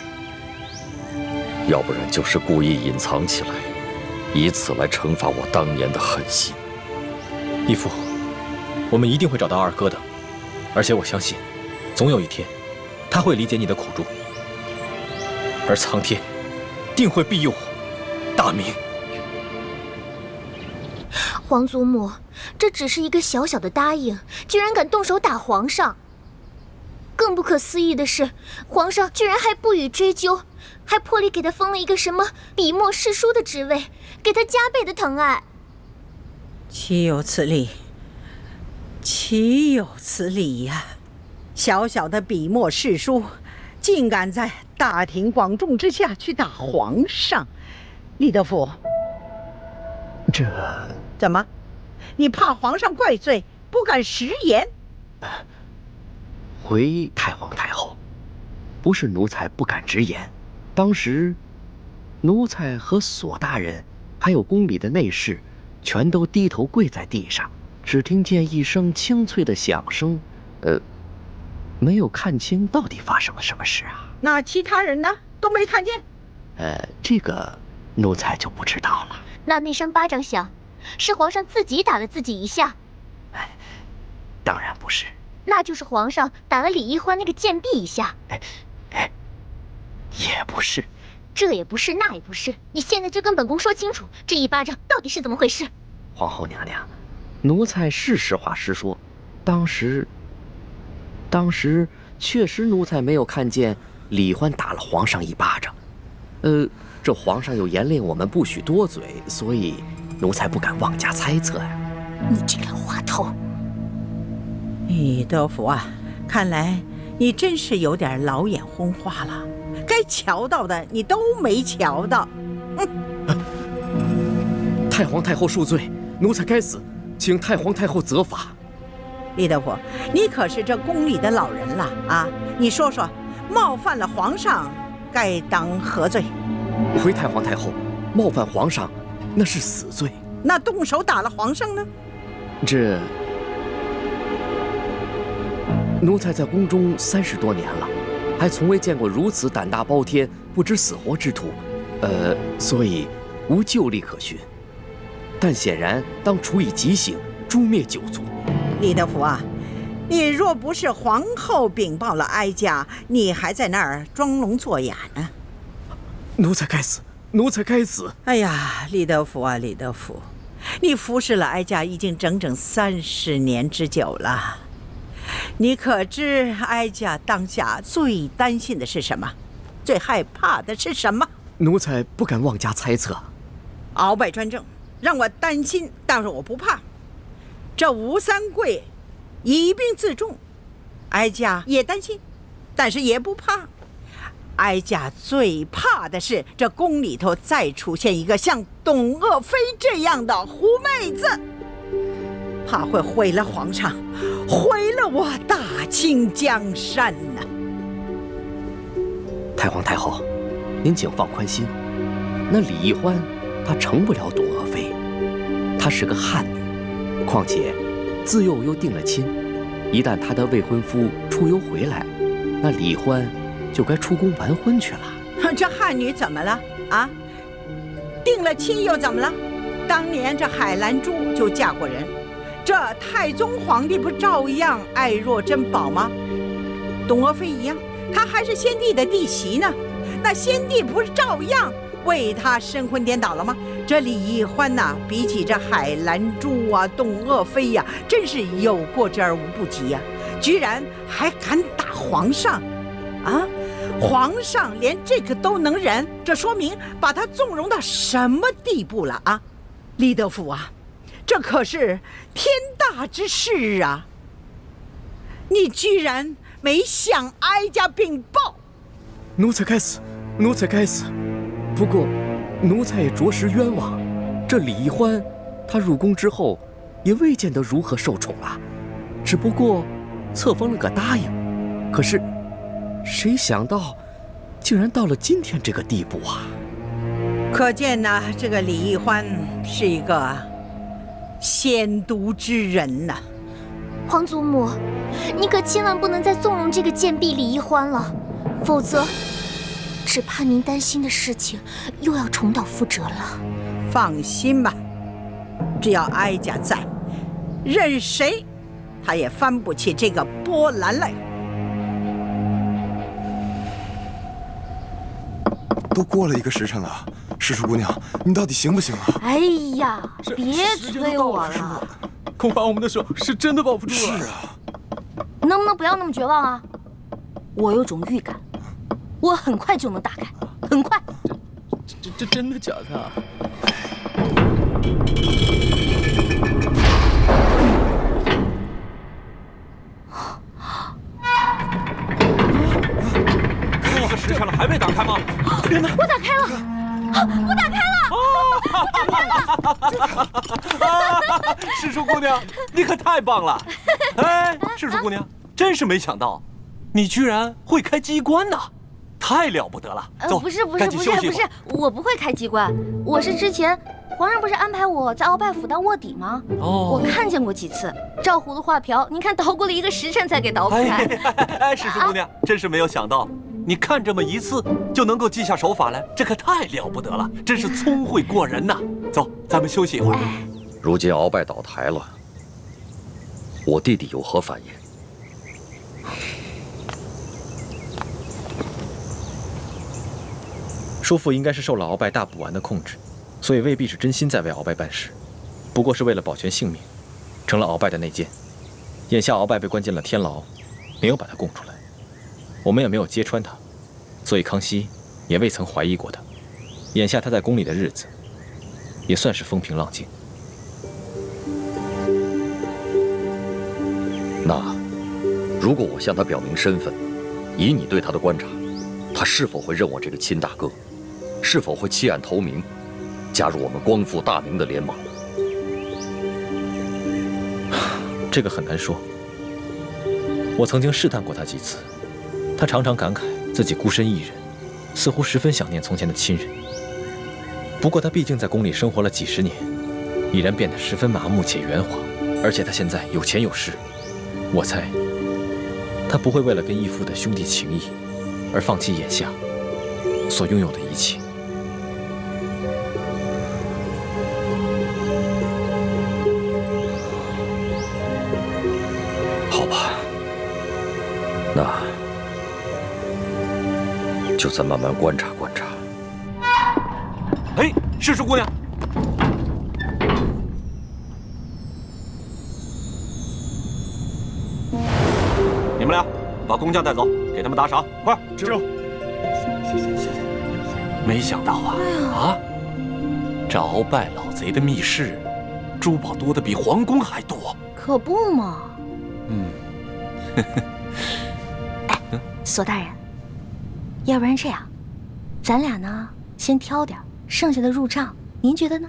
[SPEAKER 10] 要不然就是故意隐藏起来，以此来惩罚我当年的狠心。
[SPEAKER 5] 义父，我们一定会找到二哥的，而且我相信，总有一天，他会理解你的苦衷，而苍天定会庇佑我大明。
[SPEAKER 4] 皇祖母，这只是一个小小的答应，居然敢动手打皇上！更不可思议的是，皇上居然还不予追究，还破例给他封了一个什么笔墨侍书的职位，给他加倍的疼爱。
[SPEAKER 13] 岂有此理！岂有此理呀！小小的笔墨侍书，竟敢在大庭广众之下去打皇上！李德福，
[SPEAKER 11] 这
[SPEAKER 13] 怎么？你怕皇上怪罪，不敢食言？
[SPEAKER 3] 回太皇太后，不是奴才不敢直言，当时奴才和索大人还有宫里的内侍，全都低头跪在地上，只听见一声清脆的响声，没有看清到底发生了什么事啊。
[SPEAKER 13] 那其他人呢？都没看见？
[SPEAKER 3] 这个奴才就不知道了。
[SPEAKER 4] 那声巴掌响，是皇上自己打了自己一下？
[SPEAKER 3] 当然不是。
[SPEAKER 4] 那就是皇上打了李易欢那个贱婢一下？
[SPEAKER 3] 也不是。
[SPEAKER 4] 这也不是，那也不是，你现在就跟本宫说清楚，这一巴掌到底是怎么回事？
[SPEAKER 3] 皇后娘娘，奴才是实话实说，当时确实奴才没有看见李欢打了皇上一巴掌。这皇上又严令我们不许多嘴，所以奴才不敢妄加猜测呀。
[SPEAKER 4] 你这个老滑头！
[SPEAKER 13] 李德福啊，看来你真是有点老眼昏花了，该瞧到的你都没瞧到。
[SPEAKER 3] 太皇太后恕罪，奴才该死，请太皇太后责罚。
[SPEAKER 13] 李德福，你可是这宫里的老人了啊！你说说，冒犯了皇上，该当何罪？
[SPEAKER 3] 回太皇太后，冒犯皇上，那是死罪。
[SPEAKER 13] 那动手打了皇上呢？
[SPEAKER 3] 这奴才在宫中30多年了，还从未见过如此胆大包天、不知死活之徒，所以无旧例可循。但显然当处以极刑，诛灭九族。
[SPEAKER 13] 李德福啊，你若不是皇后禀报了哀家，你还在那儿装聋作哑呢。
[SPEAKER 3] 奴才该死，奴才该死！
[SPEAKER 13] 哎呀，李德福啊，李德福，你服侍了哀家已经整整30年之久了。你可知哀家当下最担心的是什么？最害怕的是什么？
[SPEAKER 3] 奴才不敢妄加猜测。
[SPEAKER 13] 鳌拜专政，让我担心，但是我不怕。这吴三桂以兵自重，哀家也担心，但是也不怕。哀家最怕的是这宫里头再出现一个像董鄂妃这样的狐妹子，怕会毁了皇上，毁了我大清江山呢。
[SPEAKER 3] 太皇太后，您请放宽心，那李易欢她成不了董鄂妃，她是个汉女，况且自幼又定了亲，一旦她的未婚夫出游回来，那李欢就该出宫完婚去了。
[SPEAKER 13] 这汉女怎么了啊？定了亲又怎么了？当年这海兰珠就嫁过人，这太宗皇帝不照样爱若珍宝吗？董鄂妃一样，她还是先帝的弟媳呢，那先帝不是照样为她神魂颠倒了吗？这李易欢呐，比起这海兰珠啊、董鄂妃呀，真是有过之而无不及呀！居然还敢打皇上啊！皇上连这个都能忍，这说明把他纵容到什么地步了啊！李德福啊，这可是天大之事啊！你居然没向哀家禀报！
[SPEAKER 3] 奴才该死，奴才该死。不过，奴才也着实冤枉。这李易欢，他入宫之后，也未见得如何受宠啊，只不过册封了个答应。可是，谁想到，竟然到了今天这个地步啊！
[SPEAKER 13] 可见呢，这个李易欢是一个鲜毒之人呐。
[SPEAKER 4] 皇祖母，你可千万不能再纵容这个贱婢李易欢了，否则，只怕您担心的事情又要重蹈覆辙了。
[SPEAKER 13] 放心吧，只要哀家在，任谁他也翻不起这个波澜来。
[SPEAKER 9] 都过了1个时辰了，诗书姑娘，你到底行不行啊？
[SPEAKER 4] 哎呀，别催我了，
[SPEAKER 5] 恐怕我们的手是真的抱不住了。
[SPEAKER 9] 是啊，
[SPEAKER 4] 能不能不要那么绝望啊？我有种预感，我很快就能打开，很快。
[SPEAKER 5] 这真的假的啊？
[SPEAKER 6] 这个时辰了还没打开吗？
[SPEAKER 5] 天哪！
[SPEAKER 4] 我打开了，我打开了！我打开了！
[SPEAKER 6] 诗书姑娘，你可太棒了！哎，诗书姑娘，真是没想到，你居然会开机关呐，太了不得了！走，
[SPEAKER 4] 不是，
[SPEAKER 6] 赶紧休息一会儿。
[SPEAKER 4] 我不会开机关，我是之前皇上不是安排我在鳌拜府当卧底吗？我看见过几次，照葫芦画瓢，您看捣鼓了1个时辰才给捣鼓开。
[SPEAKER 6] 哎，诗书姑娘，真是没有想到，你看这么一次就能够记下手法来，这可太了不得了，真是聪慧过人呐！走，咱们休息一会儿。
[SPEAKER 10] 如今鳌拜倒台了，我弟弟有何反应？
[SPEAKER 5] 叔父应该是受了鳌拜大补丸的控制，所以未必是真心在为鳌拜办事，不过是为了保全性命，成了鳌拜的内奸。眼下鳌拜被关进了天牢，没有把他供出来，我们也没有揭穿他，所以康熙也未曾怀疑过他。眼下他在宫里的日子，也算是风平浪静。
[SPEAKER 10] 那，如果我向他表明身份，以你对他的观察，他是否会认我这个亲大哥？是否会弃暗投明，加入我们光复大明的联盟？
[SPEAKER 5] 这个很难说。我曾经试探过他几次，他常常感慨自己孤身一人，似乎十分想念从前的亲人。不过他毕竟在宫里生活了几十年，已然变得十分麻木且圆滑，而且他现在有钱有势，我猜他不会为了跟义父的兄弟情谊而放弃眼下所拥有的一切。
[SPEAKER 10] 好吧，那就再慢慢观察观察。
[SPEAKER 6] 哎，诗书姑娘，你们俩把工匠带走，给他们打赏，快！
[SPEAKER 8] 知。
[SPEAKER 6] 没想到啊，这鳌拜老贼的密室，珠宝多的比皇宫还多。
[SPEAKER 4] 可不嘛。哎，索大人，要不然这样，咱俩呢先挑点，剩下的入账，您觉得呢？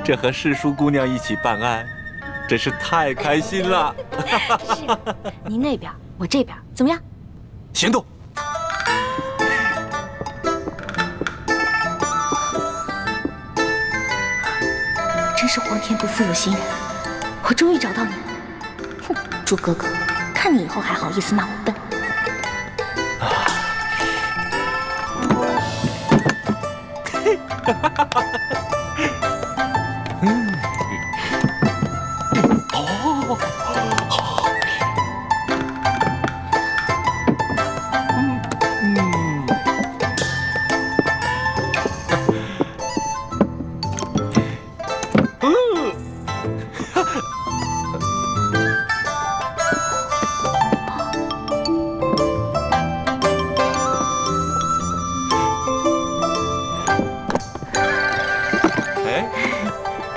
[SPEAKER 6] 这和诗书姑娘一起办案，真是太开心了。
[SPEAKER 4] 是，您那边，我这边，怎么样？
[SPEAKER 6] 行动！
[SPEAKER 4] 真是皇天不负有心人，我终于找到你了。哼，朱哥哥，看你以后还好意思骂我笨。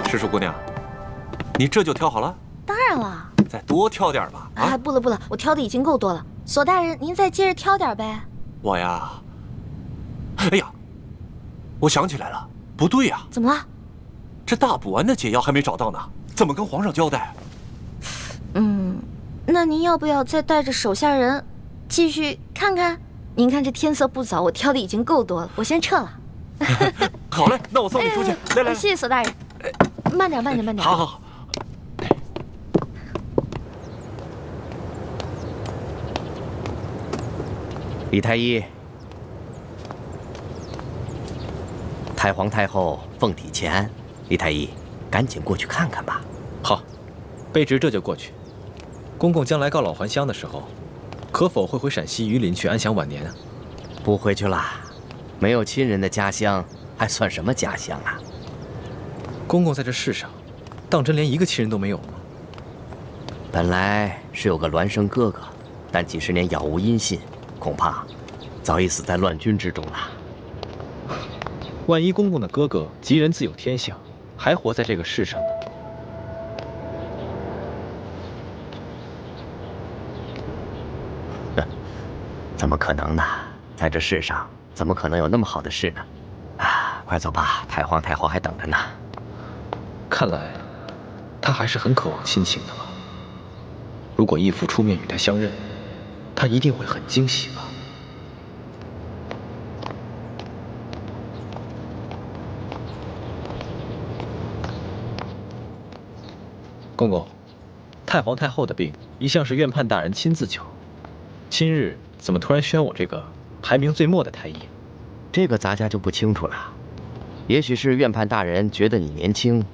[SPEAKER 6] 诗书姑娘，你这就挑好了？
[SPEAKER 4] 当然了，
[SPEAKER 6] 再多挑点吧。
[SPEAKER 4] 啊，不了不了，我挑的已经够多了。索大人，您再接着挑点呗。
[SPEAKER 6] 我呀，哎呀，我想起来了，不对呀。
[SPEAKER 4] 怎么了？
[SPEAKER 6] 这大补丸的解药还没找到呢，怎么跟皇上交代？
[SPEAKER 4] 那您要不要再带着手下人继续看看？您看这天色不早，我挑的已经够多了，我先撤了。
[SPEAKER 6] 好嘞，那我送你出去。来，
[SPEAKER 4] 谢谢索大人。慢点，慢点，慢点。
[SPEAKER 6] 好。
[SPEAKER 3] 李太医，太皇太后凤体前安，李太医，赶紧过去看看吧。
[SPEAKER 5] 好，卑职这就过去。公公将来告老还乡的时候，可否会回陕西榆林去安享晚年啊？
[SPEAKER 3] 不回去了，没有亲人的家乡还算什么家乡啊？
[SPEAKER 5] 公公在这世上，当真连一个亲人都没有吗？
[SPEAKER 3] 本来是有个孪生哥哥，但几十年杳无音信，恐怕早已死在乱军之中了。
[SPEAKER 5] 万一公公的哥哥吉人自有天相，还活在这个世上呢？
[SPEAKER 3] 怎么可能呢？在这世上，怎么可能有那么好的事呢？啊，快走吧，太皇太后还等着呢。
[SPEAKER 5] 看来他还是很渴望亲情的吧？如果义父出面与他相认，他一定会很惊喜吧？公公，太皇太后的病一向是院判大人亲自救，今日怎么突然宣我这个排名最末的太医？
[SPEAKER 3] 这个咱家就不清楚了。也许是院判大人觉得你年轻，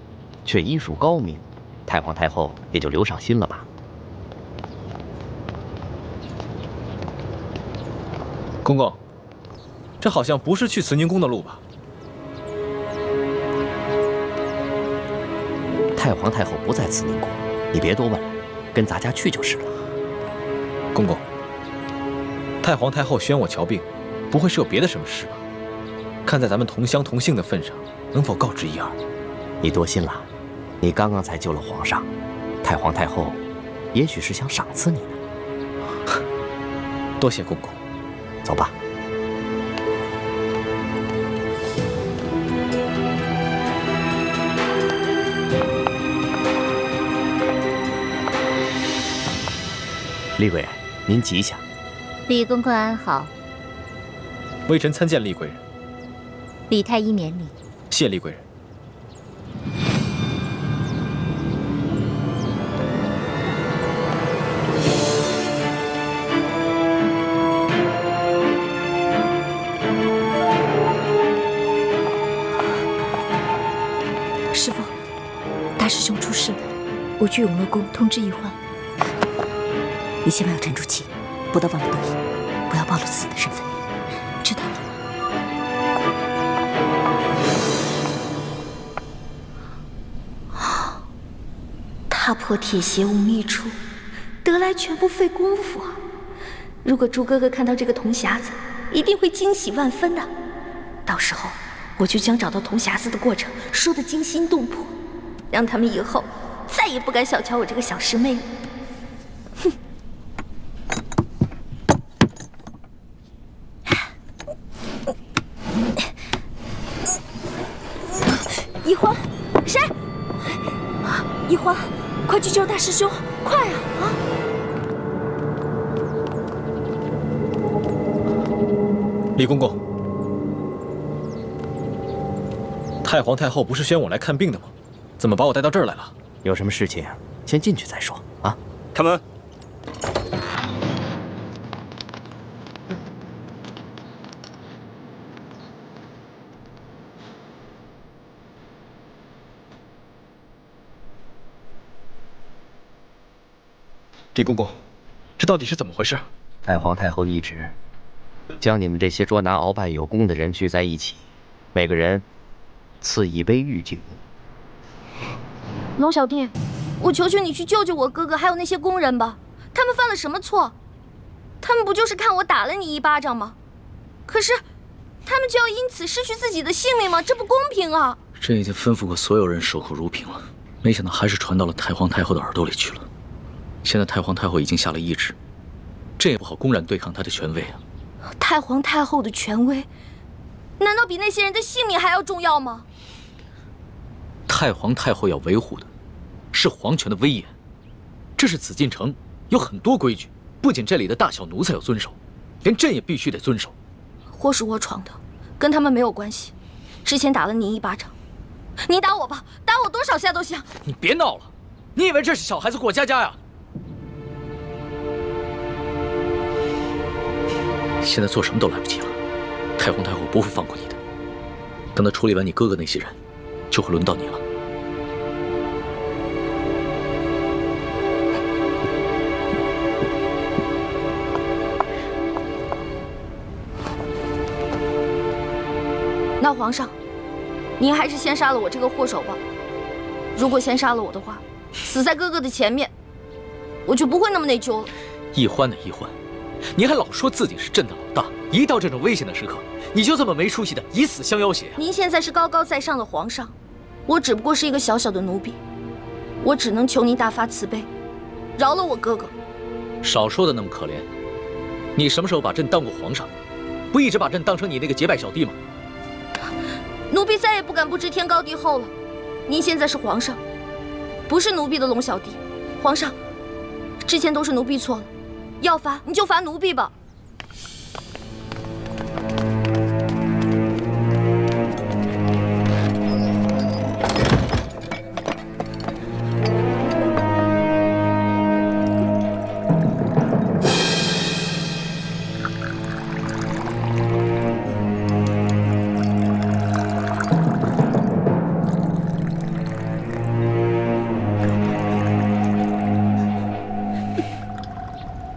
[SPEAKER 3] 却医术高明，太皇太后也就留上心了吧。
[SPEAKER 5] 公公，这好像不是去慈宁宫的路吧？
[SPEAKER 3] 太皇太后不在慈宁宫，你别多问了，跟咱家去就是了。
[SPEAKER 5] 公公，太皇太后宣我瞧病，不会是有别的什么事吧？看在咱们同乡同姓的份上，能否告知一二？
[SPEAKER 3] 你多心了，你刚刚才救了皇上，太皇太后也许是想赏赐你呢。
[SPEAKER 5] 多谢公公，
[SPEAKER 3] 走吧。厉贵人，您吉祥。
[SPEAKER 4] 李公公安好。
[SPEAKER 5] 微臣参见厉贵人。
[SPEAKER 4] 李太医免礼。
[SPEAKER 5] 谢厉贵人。
[SPEAKER 7] 师父，大师兄出事了，我去永乐宫通知医患。
[SPEAKER 14] 你千万要沉住气，不得忘了得意，不要暴露自己的身份，知道了吗？
[SPEAKER 15] 踏破铁鞋无觅处，得来全不费工夫啊！如果朱哥哥看到这个铜匣子，一定会惊喜万分的。到时候我就将找到铜匣子的过程说得惊心动魄，让他们以后再也不敢小瞧我这个小师妹了。哼！
[SPEAKER 7] 医欢，谁？医欢，快去救大师兄，快啊！啊！
[SPEAKER 5] 李公公，太皇太后不是宣我来看病的吗？怎么把我带到这儿来了？
[SPEAKER 3] 有什么事情先进去再说啊！
[SPEAKER 11] 开门。
[SPEAKER 5] 李公公，这到底是怎么回事？
[SPEAKER 3] 太皇太后懿旨，将你们这些捉拿鳌拜有功的人聚在一起，每个人赐一杯御酒。
[SPEAKER 4] 龙小弟，我求求你去救救我哥哥，还有那些工人吧。他们犯了什么错？他们不就是看我打了你一巴掌吗？可是，他们就要因此失去自己的性命吗？这不公平啊！
[SPEAKER 2] 朕已经吩咐过所有人守口如瓶了，没想到还是传到了太皇太后的耳朵里去了。现在太皇太后已经下了懿旨，朕也不好公然对抗她的权威啊。
[SPEAKER 4] 太皇太后的权威，难道比那些人的性命还要重要吗？
[SPEAKER 2] 太皇太后要维护的是皇权的威严，这是紫禁城，有很多规矩，不仅这里的大小奴才要遵守，连朕也必须得遵守。
[SPEAKER 4] 祸是我闯的，跟他们没有关系。之前打了你一巴掌，你打我吧，打我多少下都行。
[SPEAKER 2] 你别闹了，你以为这是小孩子过家家呀？现在做什么都来不及了，太皇太后不会放过你的。等她处理完你哥哥那些人，就会轮到你了。
[SPEAKER 4] 那皇上，您还是先杀了我这个祸首吧。如果先杀了我的话，死在哥哥的前面，我就不会那么内疚了。
[SPEAKER 2] 懿欢的懿欢，你还老说自己是朕的老大，一到这种危险的时刻，你就这么没出息的以死相要挟啊！
[SPEAKER 4] 您现在是高高在上的皇上，我只不过是一个小小的奴婢，我只能求您大发慈悲，饶了我哥哥。
[SPEAKER 2] 少说的那么可怜，你什么时候把朕当过皇上？不一直把朕当成你那个结拜小弟吗？
[SPEAKER 4] 奴婢再也不敢不知天高地厚了。您现在是皇上，不是奴婢的龙小弟。皇上，之前都是奴婢错了，要罚你就罚奴婢吧。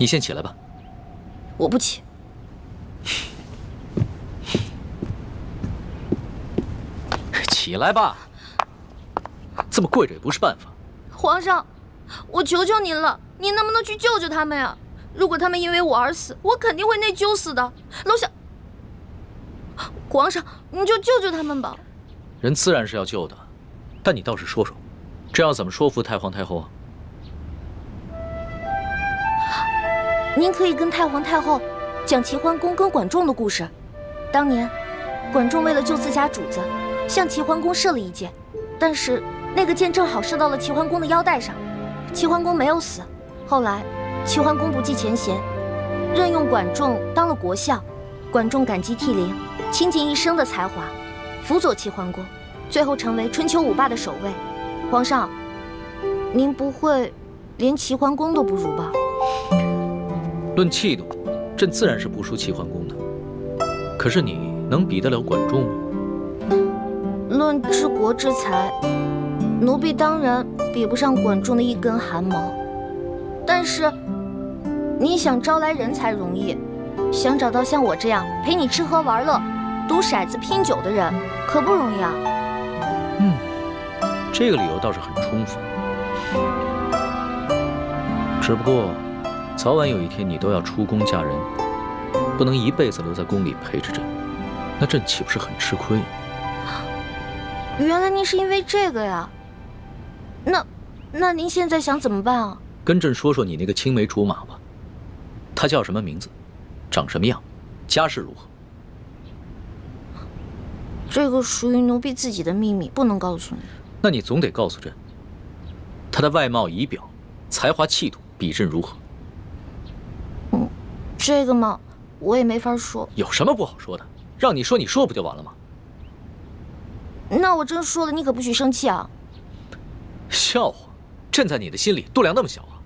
[SPEAKER 2] 你先起来吧。
[SPEAKER 4] 我不起。
[SPEAKER 2] 起来吧。这么跪着也不是办法。
[SPEAKER 4] 皇上，我求求您了，您能不能去救救他们呀？如果他们因为我而死，我肯定会内疚死的。楼下，皇上，你就救救他们吧。
[SPEAKER 2] 人自然是要救的，但你倒是说说，这要怎么说服太皇太后啊？
[SPEAKER 4] 您可以跟太皇太后讲齐桓公跟管仲的故事。当年，管仲为了救自家主子，向齐桓公射了一箭，但是那个箭正好射到了齐桓公的腰带上，齐桓公没有死。后来，齐桓公不计前嫌，任用管仲当了国相。管仲感激涕零，倾尽一生的才华，辅佐齐桓公，最后成为春秋五霸的首位。皇上，您不会连齐桓公都不如吧？
[SPEAKER 2] 论气度，朕自然是不输齐桓公的。可是你能比得了管仲吗？
[SPEAKER 4] 论治国之才，奴婢当然比不上管仲的一根汗毛。但是，你想招来人才容易，想找到像我这样陪你吃喝玩乐、赌骰子拼酒的人，可不容易啊。
[SPEAKER 2] 这个理由倒是很充分。只不过，早晚有一天你都要出宫嫁人，不能一辈子留在宫里陪着朕，那朕岂不是很吃亏？
[SPEAKER 4] 原来您是因为这个呀？那您现在想怎么办啊？
[SPEAKER 2] 跟朕说说你那个青梅竹马吧，他叫什么名字，长什么样，家世如何？
[SPEAKER 4] 这个属于奴婢自己的秘密，不能告诉你。
[SPEAKER 2] 那你总得告诉朕，他的外貌仪表、才华气度比朕如何？
[SPEAKER 4] 这个嘛，我也没法说。
[SPEAKER 2] 有什么不好说的？让你说，你说不就完了吗？
[SPEAKER 4] 那我真说了，你可不许生气啊！
[SPEAKER 2] 笑话，朕在你的心里度量那么小啊？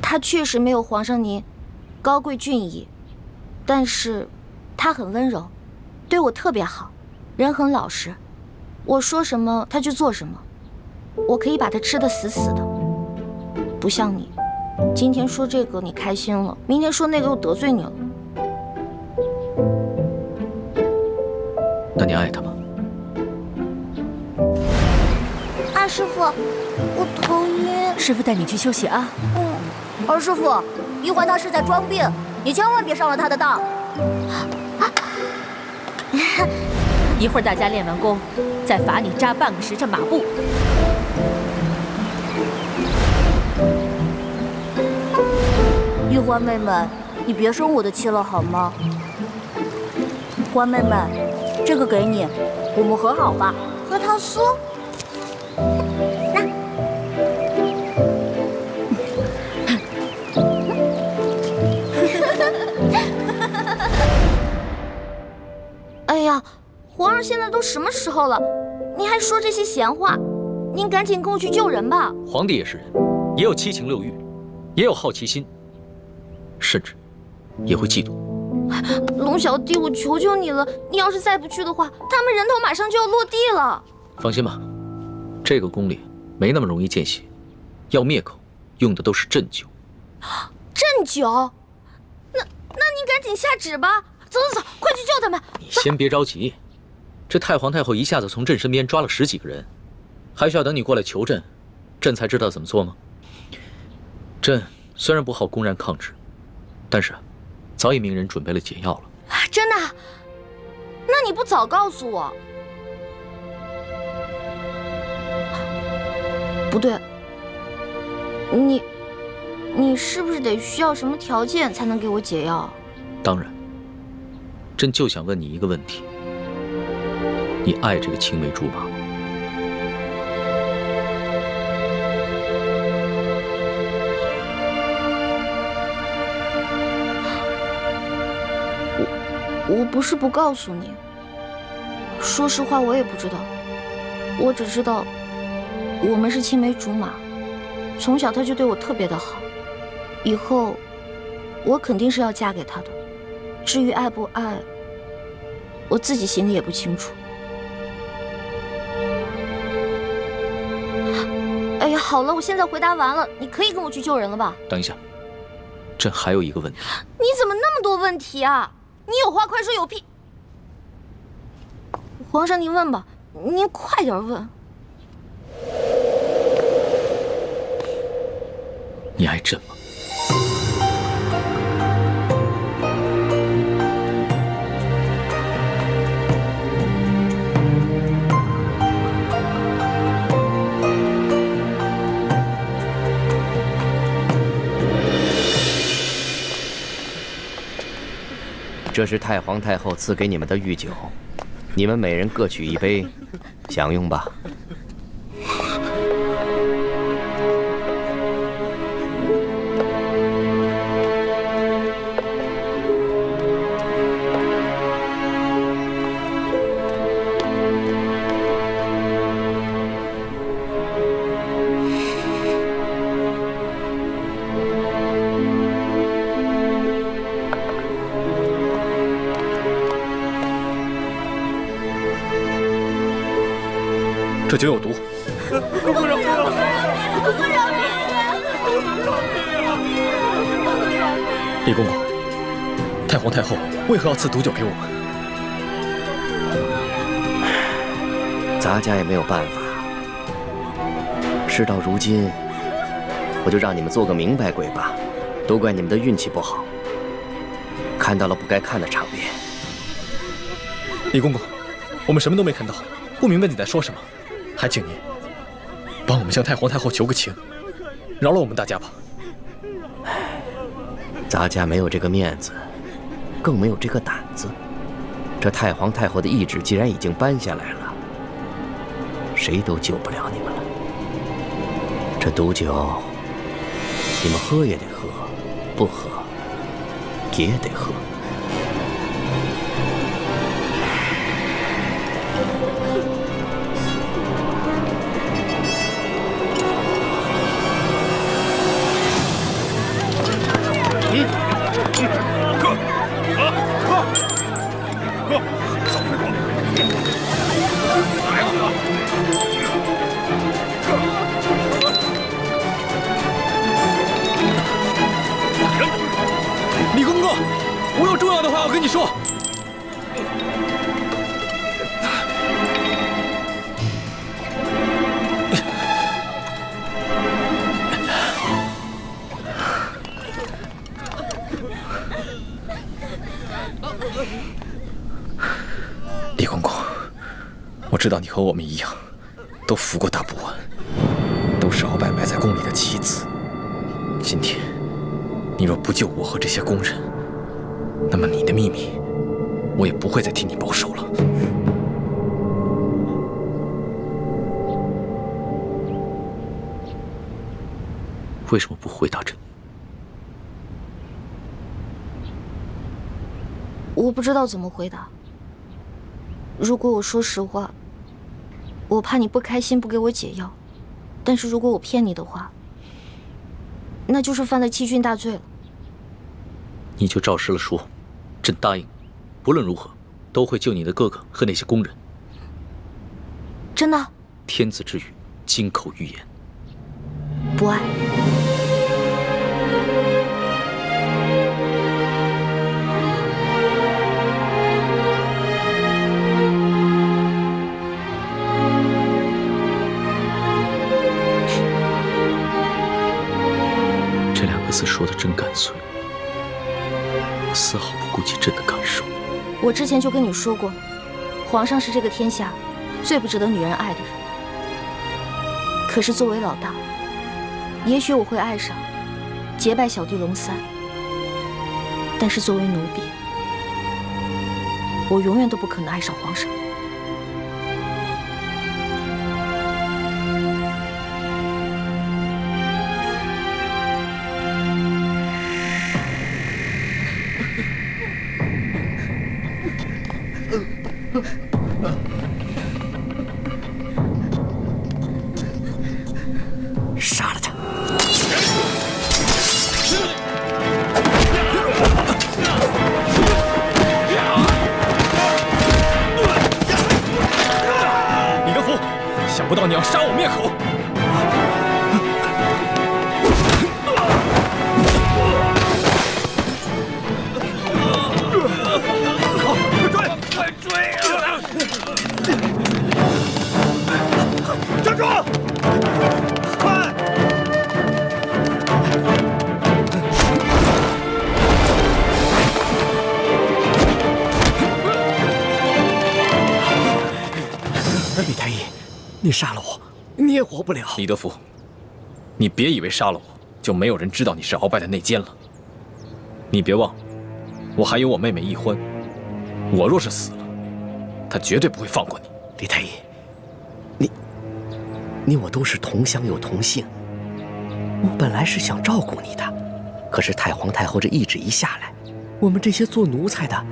[SPEAKER 4] 他确实没有皇上您高贵俊逸，但是他很温柔，对我特别好，人很老实，我说什么他就做什么，我可以把他吃得死死的。不像你，今天说这个你开心了，明天说那个又得罪你了。
[SPEAKER 2] 那你爱他吗？
[SPEAKER 4] 二师傅，我头晕。
[SPEAKER 14] 师傅带你去休息啊。
[SPEAKER 16] 二师傅，一环他是在装病，你千万别上了他的当。
[SPEAKER 14] 一会儿大家练完功，再罚你扎半个时辰马步。
[SPEAKER 16] 玉欢妹妹，你别生我的气了好吗？欢妹妹，这个给你，我们和好吧。
[SPEAKER 4] 核桃酥。哎呀，皇上现在都什么时候了，您还说这些闲话？您赶紧跟我去救人吧。
[SPEAKER 2] 皇帝也是人，也有七情六欲，也有好奇心，甚至也会嫉妒。
[SPEAKER 4] 龙小弟，我求求你了，你要是再不去的话，他们人头马上就要落地了。
[SPEAKER 2] 放心吧，这个宫里没那么容易见血，要灭口用的都是鸩酒。
[SPEAKER 4] 鸩酒？那您赶紧下旨吧。走，快去救他们！
[SPEAKER 2] 你先别着急，这太皇太后一下子从朕身边抓了10几个人，还需要等你过来求朕，朕才知道怎么做吗？朕虽然不好公然抗旨，但是早已命人准备了解药了。
[SPEAKER 4] 真的？那你不早告诉我？不对，你是不是得需要什么条件才能给我解药？
[SPEAKER 2] 当然。朕就想问你一个问题：你爱这个青梅竹马吗？
[SPEAKER 4] 我不是不告诉你，说实话我也不知道，我只知道我们是青梅竹马，从小他就对我特别的好，以后我肯定是要嫁给他的。至于爱不爱，我自己心里也不清楚。哎呀，好了，我现在回答完了，你可以跟我去救人了吧？
[SPEAKER 2] 等一下，朕还有一个问题。
[SPEAKER 4] 你怎么那么多问题啊？你有话快说，有屁！皇上，您问吧，您快点问。
[SPEAKER 2] 你爱朕吗？
[SPEAKER 3] 这是太皇太后赐给你们的御酒，你们每人各取一杯，享用吧。
[SPEAKER 11] 这酒有毒。
[SPEAKER 12] 姑姑饶命！姑姑饶命！
[SPEAKER 11] 李公公，太皇太后为何要赐毒酒给我们？
[SPEAKER 3] 咱家也没有办法。事到如今，我就让你们做个明白鬼吧。都怪你们的运气不好，看到了不该看的场面。
[SPEAKER 11] 李公公，我们什么都没看到，不明白你在说什么。还请您帮我们向太皇太后求个情，饶了我们大家吧。
[SPEAKER 3] 咱家没有这个面子，更没有这个胆子。这太皇太后的懿旨既然已经颁下来了，谁都救不了你们了。这毒酒，你们喝也得喝，不喝也得喝。
[SPEAKER 11] 李公公，我有重要的话要跟你说。李公公，我知道你和我们一样，都服过大补丸，都是鳌拜埋在宫里的棋子。今天，你若不救我和这些宫人，那么你的秘密，我也不会再替你保守了。
[SPEAKER 2] 为什么不回答朕？
[SPEAKER 4] 我不知道怎么回答。如果我说实话，我怕你不开心，不给我解药；但是如果我骗你的话，那就是犯了欺君大罪了。
[SPEAKER 2] 你就照实了说，朕答应，不论如何，都会救你的哥哥和那些宫人。
[SPEAKER 4] 真的？
[SPEAKER 2] 天子之语，金口玉言。
[SPEAKER 4] 不爱。
[SPEAKER 2] 这两个字说的真干脆，丝毫不顾及朕的感受。
[SPEAKER 4] 我之前就跟你说过，皇上是这个天下最不值得女人爱的人。可是作为老大，也许我会爱上结拜小弟龙三，但是作为奴婢，我永远都不可能爱上皇上。
[SPEAKER 3] 杀了他！
[SPEAKER 11] 李德福，想不到你要杀我灭口！
[SPEAKER 1] 快追啊！站住！快！
[SPEAKER 3] 李太医，你杀了我，你也活不了。
[SPEAKER 11] 李德福，你别以为杀了我就没有人知道你是鳌拜的内奸了。你别忘了，我还有我妹妹易欢。我若是死了，她绝对不会放过你。
[SPEAKER 3] 李太医，你我都是同乡又同姓，我本来是想照顾你的，可是太皇太后这懿旨一下来，我们这些做奴才的，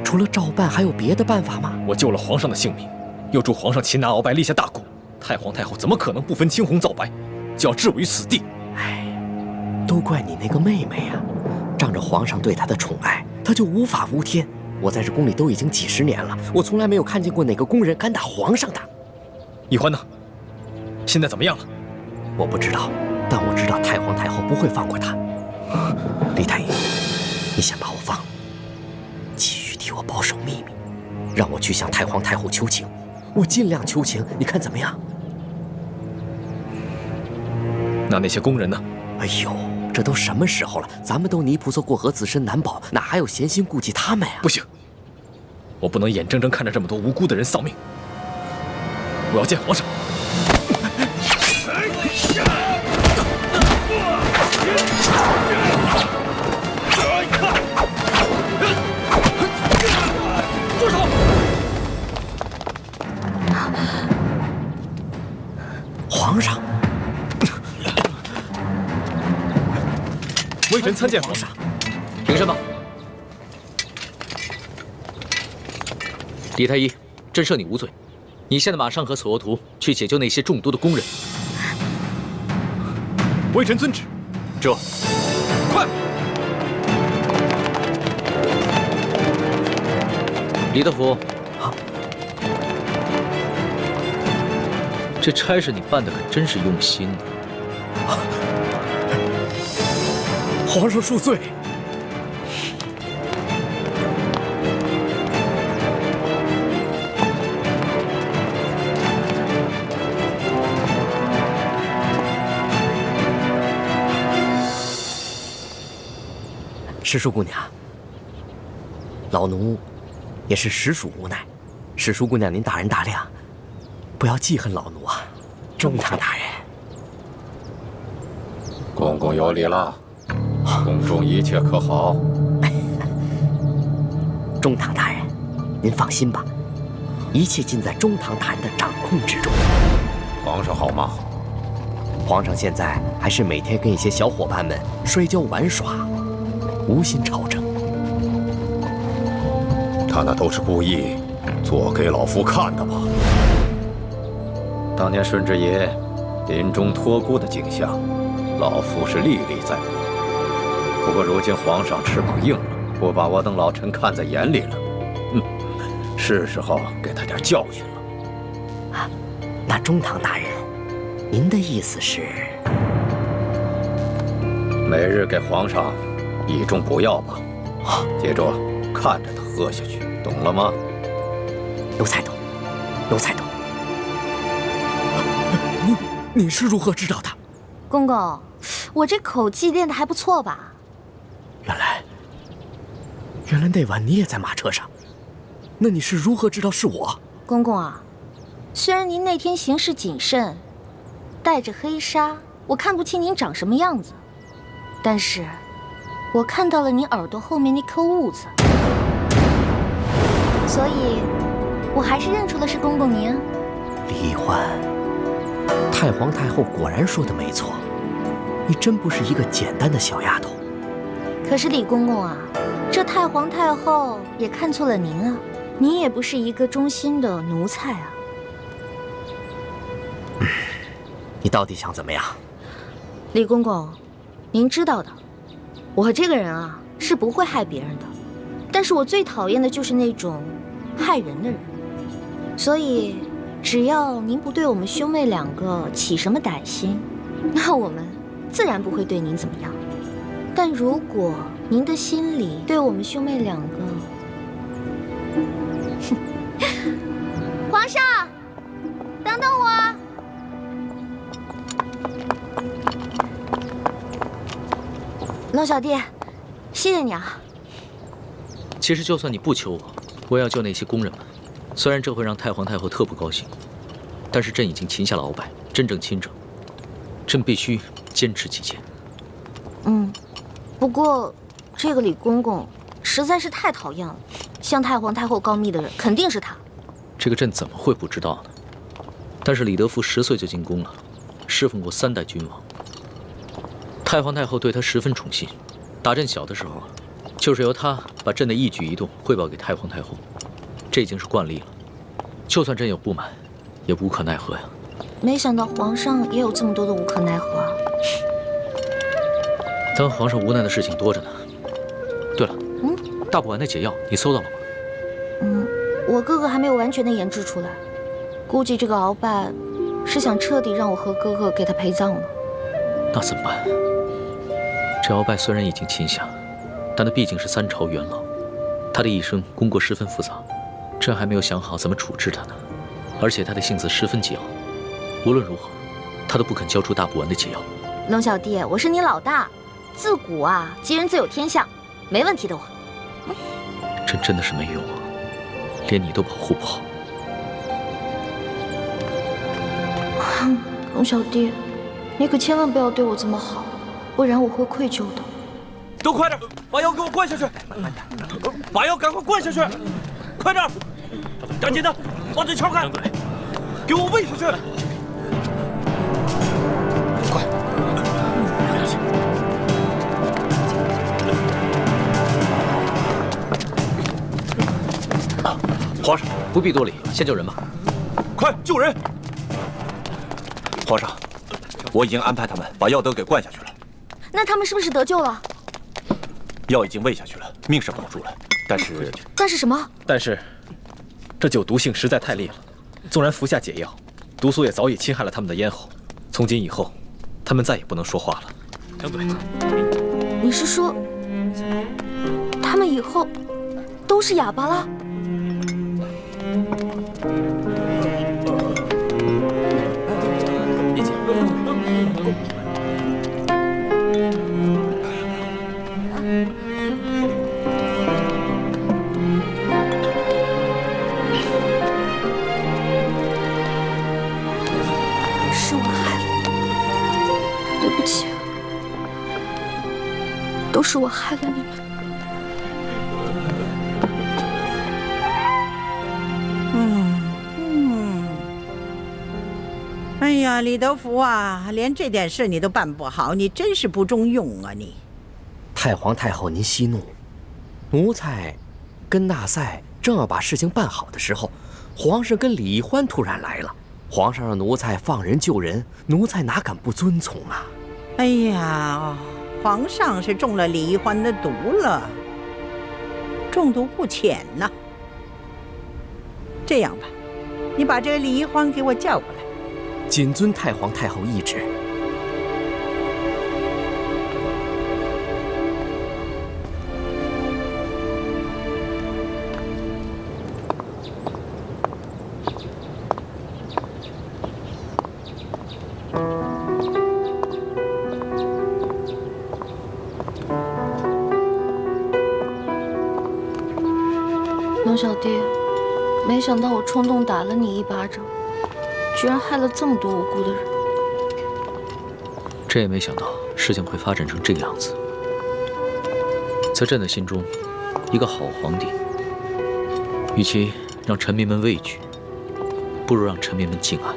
[SPEAKER 3] 除了照办还有别的办法吗？
[SPEAKER 11] 我救了皇上的性命，又助皇上擒拿鳌拜，立下大功，太皇太后怎么可能不分青红皂白，就要置我于死地？
[SPEAKER 3] 哎，都怪你那个妹妹呀！仗着皇上对她的宠爱，她就无法无天。我在这宫里都已经几十年了，我从来没有看见过哪个宫人敢打皇上的。
[SPEAKER 11] 易欢呢？现在怎么样了？
[SPEAKER 3] 我不知道，但我知道太皇太后不会放过她。李太医，你先把我放了，继续替我保守秘密，让我去向太皇太后求情，我尽量求情，你看怎么样？
[SPEAKER 11] 那些宫人呢？
[SPEAKER 3] 哎呦，这都什么时候了？咱们都泥菩萨过河，自身难保，哪还有闲心顾及他们呀？
[SPEAKER 11] 不行，我不能眼睁睁看着这么多无辜的人丧命。我要见皇上。
[SPEAKER 1] 住手！
[SPEAKER 3] 皇上。
[SPEAKER 11] 微臣参见皇上。
[SPEAKER 2] 凭什么？李太医，朕赦你无罪。你现在马上和索额图去解救那些中毒的工人。
[SPEAKER 11] 微臣遵旨。这，快！
[SPEAKER 2] 李德福，这差事你办得可真是用心呢。
[SPEAKER 3] 皇上恕罪。石叔姑娘，老奴也是实属无奈，石叔姑娘您大人大量，不要记恨老奴啊。中堂大人，
[SPEAKER 6] 公公有礼了。宫中一切可好？
[SPEAKER 3] 中堂大人，您放心吧，一切尽在中堂大人的掌控之中。
[SPEAKER 6] 皇上好吗？
[SPEAKER 3] 皇上现在还是每天跟一些小伙伴们摔跤玩耍，无心朝政。
[SPEAKER 1] 他那都是故意做给老夫看的吧？
[SPEAKER 6] 当年顺治爷临终托孤的景象，老夫是历历在目。不过如今皇上翅膀硬了，不把我等老臣看在眼里了，是时候给他点教训了。
[SPEAKER 3] 啊，那中堂大人，您的意思是？
[SPEAKER 6] 每日给皇上以重补药吧，接着看着他喝下去，懂了吗？
[SPEAKER 3] 奴才懂，奴才懂。你是如何知道的？
[SPEAKER 4] 公公，我这口技练得还不错吧？
[SPEAKER 3] 原来那晚你也在马车上，那你是如何知道是我？
[SPEAKER 4] 公公啊，虽然您那天行事谨慎，带着黑纱，我看不清您长什么样子，但是我看到了您耳朵后面那颗痦子，所以我还是认出了是公公您。
[SPEAKER 3] 李易欢，太皇太后果然说的没错，你真不是一个简单的小丫头。
[SPEAKER 4] 可是李公公啊，这太皇太后也看错了您啊。你也不是一个忠心的奴才啊。
[SPEAKER 3] 你到底想怎么样？
[SPEAKER 4] 李公公，您知道的，我这个人啊是不会害别人的，但是我最讨厌的就是那种害人的人。所以，只要您不对我们兄妹两个起什么歹心，那我们自然不会对您怎么样。但如果您的心里对我们兄妹两个，皇上，等等我。龙小弟，谢谢你啊。
[SPEAKER 2] 其实就算你不求我，我也要救那些工人们。虽然这会让太皇太后特不高兴，但是朕已经擒下了鳌拜，真正亲政，朕必须坚持己见。
[SPEAKER 4] 不过这个李公公实在是太讨厌了，向太皇太后告密的人肯定是他。
[SPEAKER 2] 这个朕怎么会不知道呢？但是李德福10岁就进宫了，侍奉过3代君王。太皇太后对他十分宠信，打朕小的时候啊，就是由他把朕的一举一动汇报给太皇太后，这已经是惯例了。就算朕有不满，也无可奈何呀。
[SPEAKER 4] 没想到皇上也有这么多的无可奈何啊！
[SPEAKER 2] 当皇上无奈的事情多着呢。对了，大补丸的解药你搜到了吗？
[SPEAKER 4] 我哥哥还没有完全的研制出来，估计这个鳌拜是想彻底让我和哥哥给他陪葬了。
[SPEAKER 2] 那怎么办？这鳌拜虽然已经擒下，但他毕竟是3朝元老，他的一生功过十分复杂，朕还没有想好怎么处置他呢。而且他的性子十分桀骜，无论如何，他都不肯交出大补丸的解药。
[SPEAKER 4] 龙小弟，我是你老大，自古啊，吉人自有天相，没问题的我。
[SPEAKER 2] 朕真的是没用啊，连你都保护不好。
[SPEAKER 4] 龙小弟，你可千万不要对我这么好，不然我会愧疚的。
[SPEAKER 6] 都快点，把药给我灌下去！把药赶快灌下去！快点，赶紧的，把嘴撬开！给我喂下去！快！
[SPEAKER 2] 皇上不必多礼，先救人吧。
[SPEAKER 6] 快救人！皇上，我已经安排他们把药都给灌下去了。
[SPEAKER 4] 那他们是不是得救了？
[SPEAKER 6] 药已经喂下去了，命是保住了，
[SPEAKER 4] 但是什么？
[SPEAKER 5] 但是，这酒毒性实在太烈了，纵然服下解药，毒素也早已侵害了他们的咽喉。从今以后，他们再也不能说话了。
[SPEAKER 2] 张嘴。
[SPEAKER 4] 你是说，他们以后都是哑巴了？是我害了，对不起，都是我害了你们。
[SPEAKER 13] 哎呀，李德福啊，连这点事你都办不好，你真是不中用啊你！
[SPEAKER 3] 太皇太后，您息怒，奴才跟纳赛正要把事情办好的时候，皇上跟李易欢突然来了。皇上让奴才放人救人，奴才哪敢不遵从啊？
[SPEAKER 13] 哎呀，皇上是中了李易欢的毒了，中毒不浅呐。这样吧，你把这个李易欢给我叫过来。
[SPEAKER 3] 谨遵太皇太后懿旨。
[SPEAKER 4] 龙小弟，没想到我冲动打了你一巴掌，居然害了这么多无辜的人。
[SPEAKER 2] 朕也没想到事情会发展成这个样子。在朕的心中，一个好皇帝，与其让臣民们畏惧，不如让臣民们敬爱。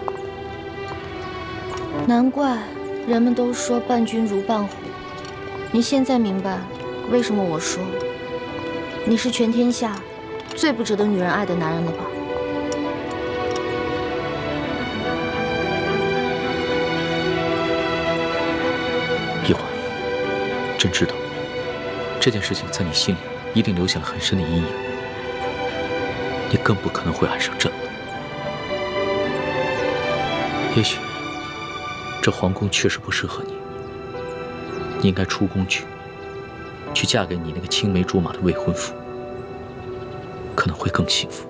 [SPEAKER 4] 难怪人们都说伴君如伴虎。你现在明白为什么我说你是全天下最不值得女人爱的男人了吧？
[SPEAKER 2] 一环，朕知道这件事情在你心里一定留下了很深的阴影，你更不可能会爱上朕了。也许这皇宫确实不适合你，你应该出宫去嫁给你那个青梅竹马的未婚夫，可能会更幸福。